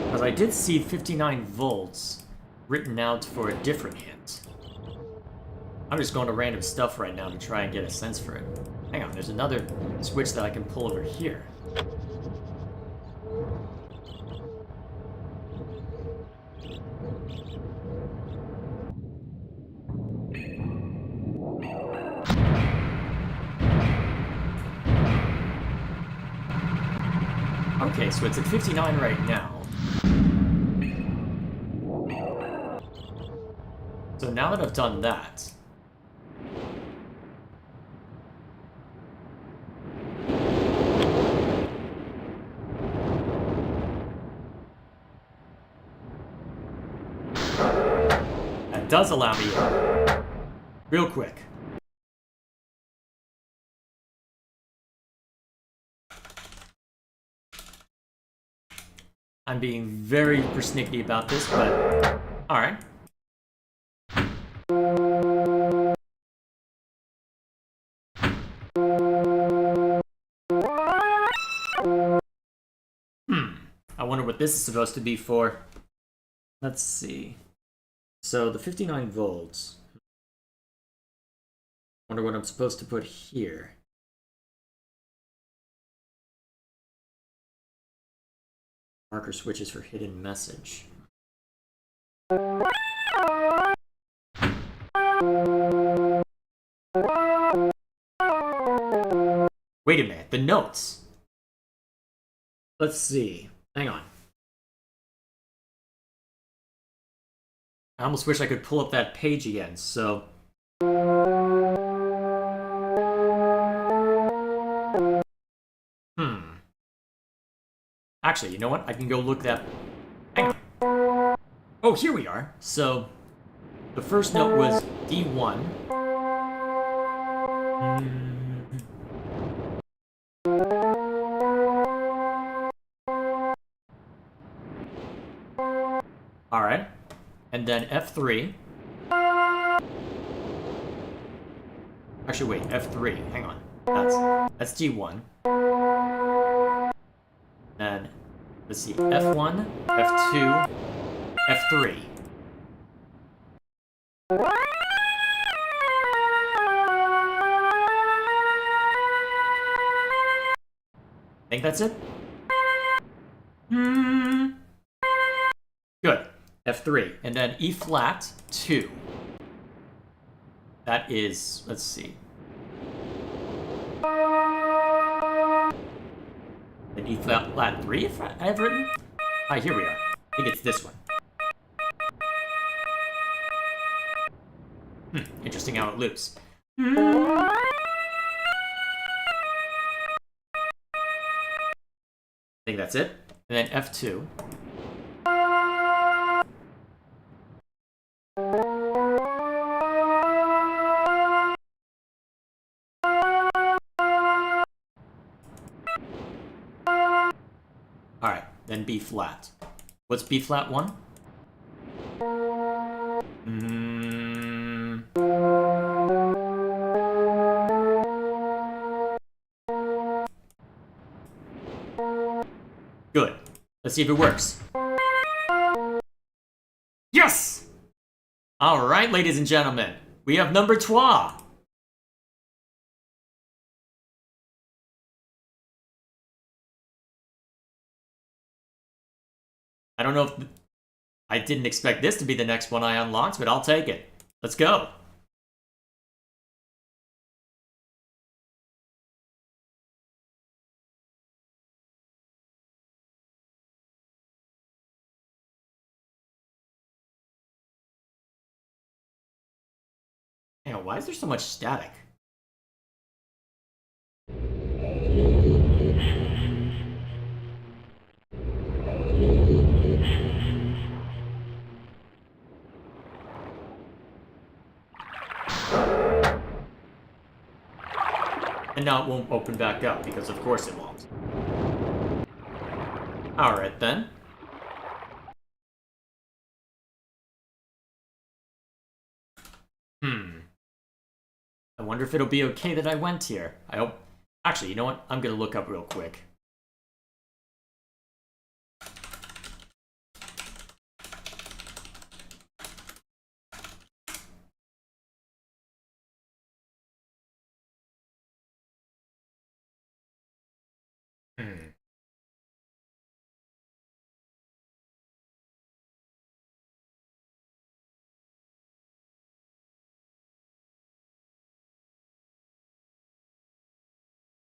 Because I did see 59 volts written out for a different hint. I'm just going to random stuff right now to try and get a sense for it. Hang on, there's another switch that I can pull over here. Okay, so it's at 59 right now. So now that I've done that... That does allow me in. Real quick. I'm being very persnickety about this, but... Alright. I wonder what this is supposed to be for. Let's see. So, the 59 volts. Wonder what I'm supposed to put here. Marker switches for hidden message. Wait a minute, the notes! Let's see. Hang on. I almost wish I could pull up that page again, so... Actually, you know what? I can go look that... Hang on. Oh, here we are. So, the first note was D1. Alright. And then F3. Actually, wait, F3. Hang on. That's D1. And let's see, F1, F2, F3. Think that's it? Good. F3. And then E flat 2. That is, let's see. An E flat 3 if I have written? Ah, here we are. I think it's this one. Interesting how it loops. I think that's it. And then F2. Alright, then B flat. What's B flat 1? Good. Let's see if it works. Yes! Alright, ladies and gentlemen. We have number 3. I don't know if... I didn't expect this to be the next one I unlocked, but I'll take it. Let's go. Hang on, why is there so much static? And now it won't open back up, because of course it won't. Alright then. I wonder if it'll be okay that I went here. I hope... Actually, you know what? I'm gonna look up real quick.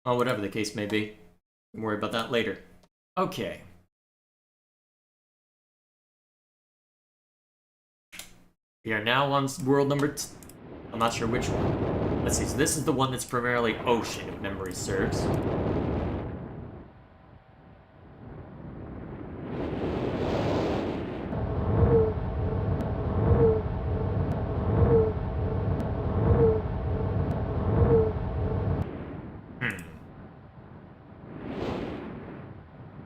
Well, whatever the case may be. Don't worry about that later. Okay. We are now on world number I'm not sure which one. Let's see, so this is the one that's primarily ocean, if memory serves.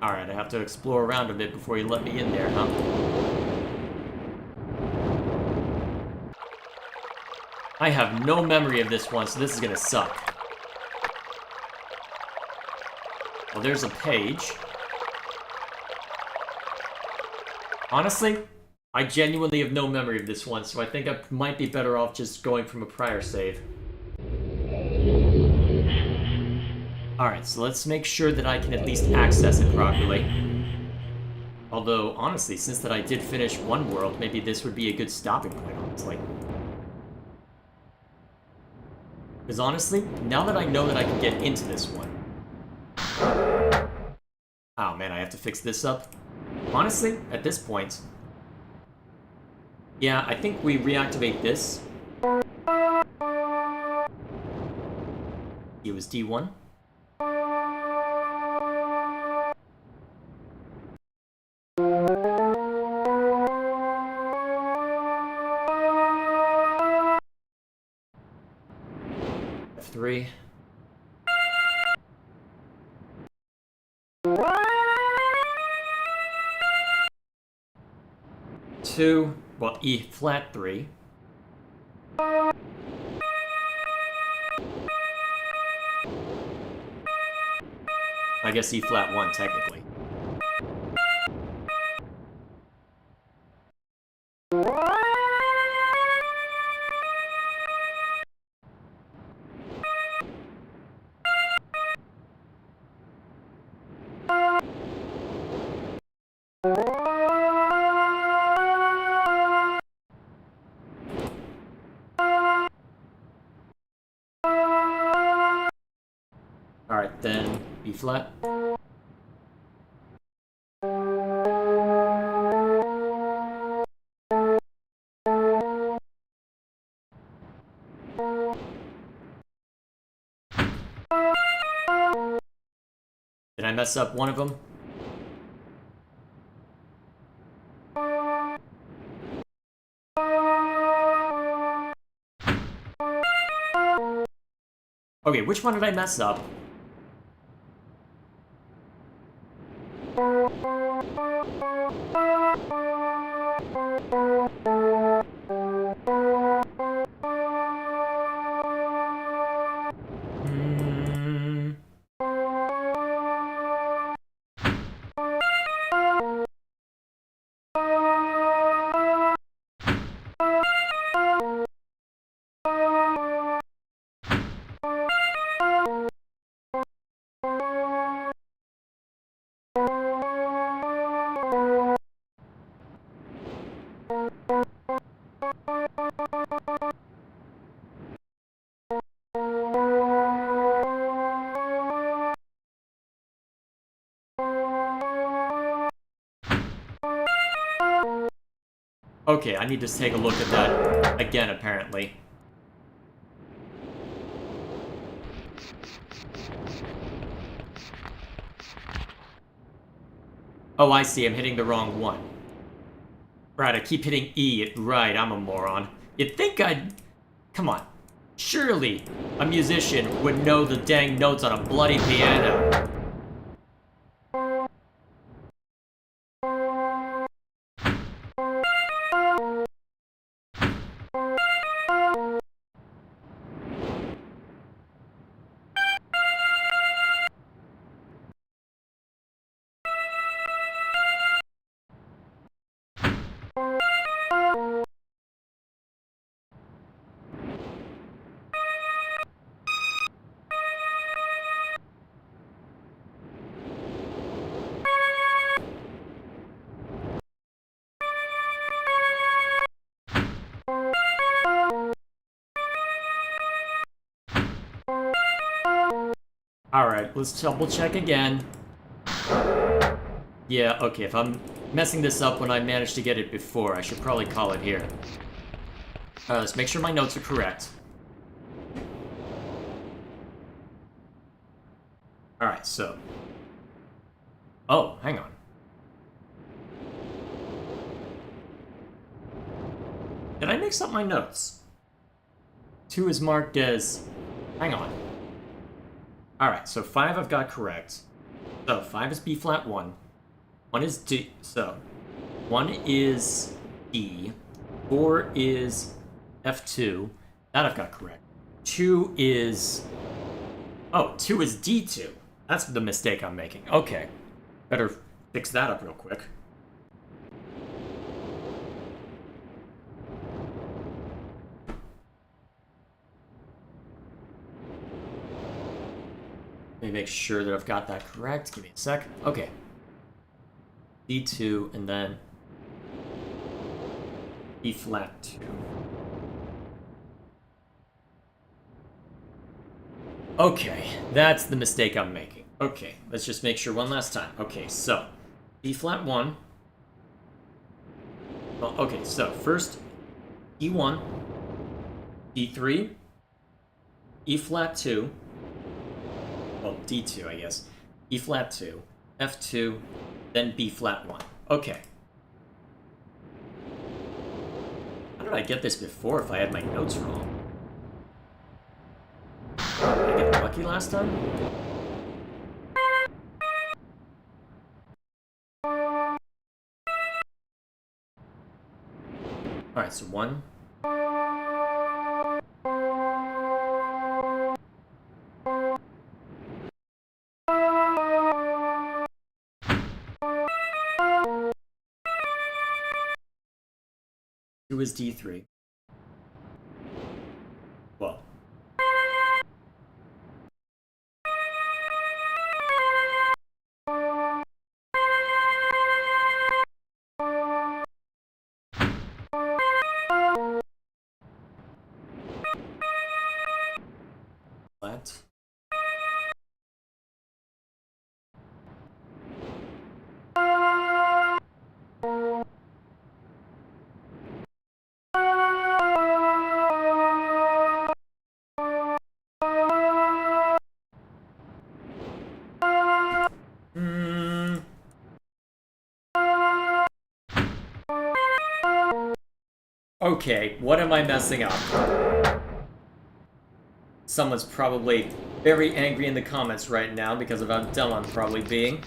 Alright, I have to explore around a bit before you let me in there, huh? I have no memory of this one, so this is gonna suck. Well, there's a page. Honestly, I genuinely have no memory of this one, so I think I might be better off just going from a prior save. Alright, so let's make sure that I can at least access it properly. Although, honestly, since that I did finish one world, maybe this would be a good stopping point, honestly. Because honestly, now that I know that I can get into this one... Oh man, I have to fix this up. Honestly, at this point... Yeah, I think we reactivate this. It was D1. F3. Two. Well, E flat 3. I guess E flat 1, technically. Alright, then B flat. Did I mess up one of them? Okay, which one did I mess up? Hmm. Okay, I need to take a look at that again, apparently. Oh, I see. I'm hitting the wrong one. Right, I keep hitting E. Right, I'm a moron. You'd think I'd... Come on. Surely a musician would know the dang notes on a bloody piano. Alright, let's double check again. Yeah, okay, if I'm messing this up when I managed to get it before, I should probably call it here. Let's make sure my notes are correct. Alright, so... Oh, hang on. Did I mix up my notes? 2 is marked as... Hang on. Alright, so 5 I've got correct. So 5 is B flat 1. 1 is D. So 1 is D. 4 is F2. That I've got correct. 2 is... Oh, 2 is D2. That's the mistake I'm making. Okay. Better fix that up real quick. Let me make sure that I've got that correct. Give me a sec. Okay. D2 and then E flat 2. Okay, that's the mistake I'm making. Okay, let's just make sure one last time. Okay, so E flat 1. Well, okay, so first E1, D3, E flat 2. Well, D2, I guess. E flat 2, F2, then B flat 1. Okay. How did I get this before if I had my notes wrong? Did I get lucky last time? Alright, so 1. Two is D3. Well. Flat. Okay, what am I messing up? Someone's probably very angry in the comments right now because of how dumb I'm probably being.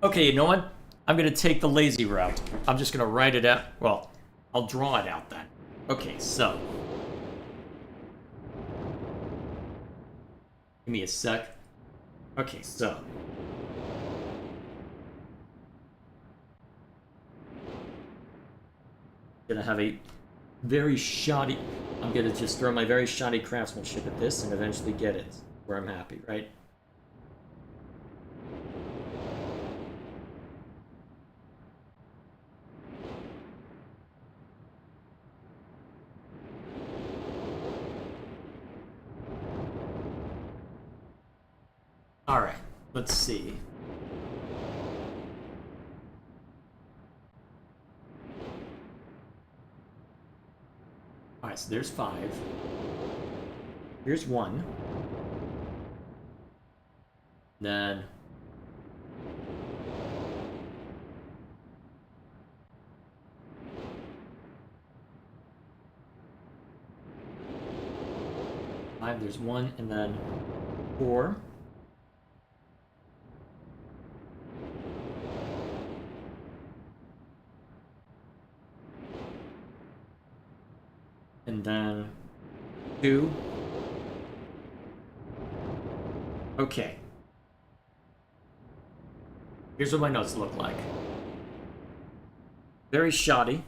Okay, you know what? I'm gonna take the lazy route. I'm just gonna write it out. Well, I'll draw it out then. Okay, so. Give me a sec. Okay, so. Gonna have a very shoddy. I'm gonna just throw my very shoddy craftsmanship at this and eventually get it where I'm happy, right? Alright, let's see. Alright, so there's 5. Here's 1. Then... there's 1, and then 4. And then 2. Okay. Here's what my notes look like. Very shoddy.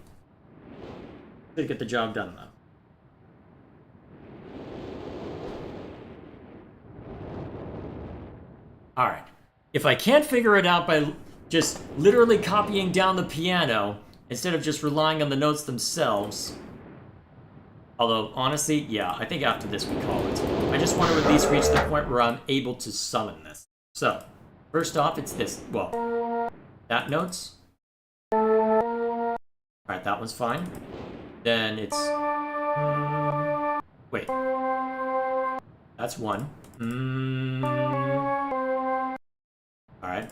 Should get the job done though. Alright. If I can't figure it out by just literally copying down the piano instead of just relying on the notes themselves. Although, honestly, yeah, I think after this we call it. I just want to at least reach the point where I'm able to summon this. So, first off, it's this. Well, that notes. Alright, that one's fine. Then it's... wait. That's 1. Alright.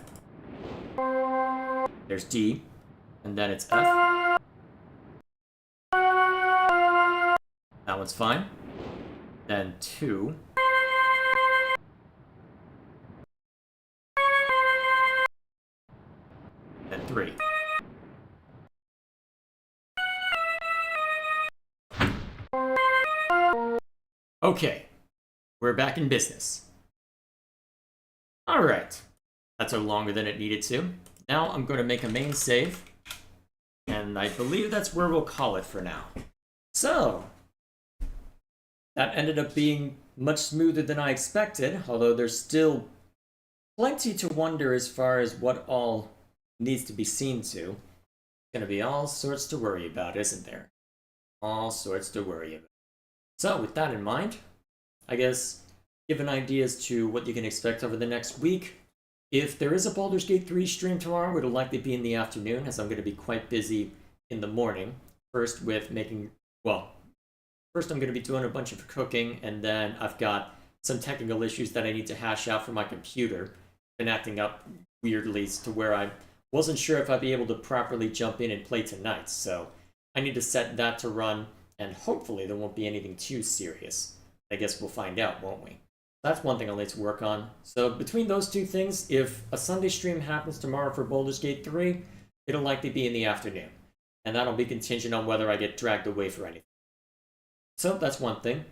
There's D. And then it's F. That one's fine. Then 2. Then 3. Okay. We're back in business. Alright. That took longer than it needed to. Now I'm going to make a main save. And I believe that's where we'll call it for now. So, that ended up being much smoother than I expected, although there's still plenty to wonder as far as what all needs to be seen to. Gonna be all sorts to worry about, isn't there? All sorts to worry about. So, with that in mind, I guess give an idea as to what you can expect over the next week. If there is a Baldur's Gate 3 stream tomorrow, it'll likely be in the afternoon, as I'm going to be quite busy in the morning. First with making, well, first I'm going to be doing a bunch of cooking, and then I've got some technical issues that I need to hash out for my computer. Been acting up weirdly to where I wasn't sure if I'd be able to properly jump in and play tonight, so I need to set that to run, and hopefully there won't be anything too serious. I guess we'll find out, won't we? That's one thing I'll need to work on. So between those two things, if a Sunday stream happens tomorrow for Baldur's Gate 3, it'll likely be in the afternoon. And that'll be contingent on whether I get dragged away for anything. So that's one thing.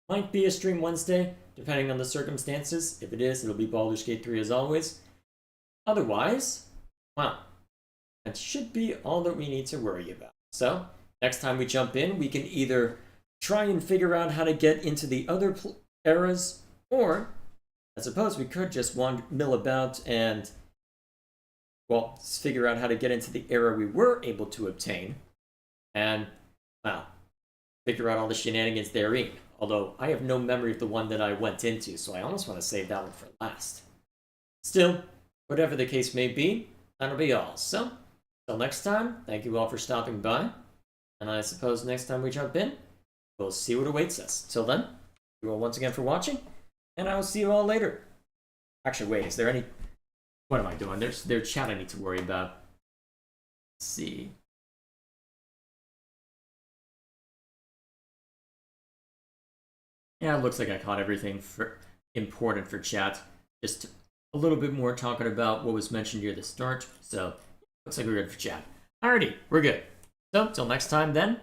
Might be a stream Wednesday, depending on the circumstances. If it is, it'll be Baldur's Gate 3 as always. Otherwise, well, that should be all that we need to worry about. So, next time we jump in, we can either try and figure out how to get into the other eras, or I suppose we could just mill about and, well, figure out how to get into the era we were able to obtain, and, well, figure out all the shenanigans therein. Although, I have no memory of the one that I went into, so I almost want to save that one for last. Still, whatever the case may be, that'll be all. So, till next time, thank you all for stopping by, and I suppose next time we jump in, we'll see what awaits us. Till then, thank you all once again for watching, and I will see you all later. Actually, wait, is there any... What am I doing? There's chat I need to worry about. Let's see. Yeah, it looks like I caught everything important for chat. Just a little bit more talking about what was mentioned here at the start. So looks like we're good for chat. Alrighty, we're good. So till next time then.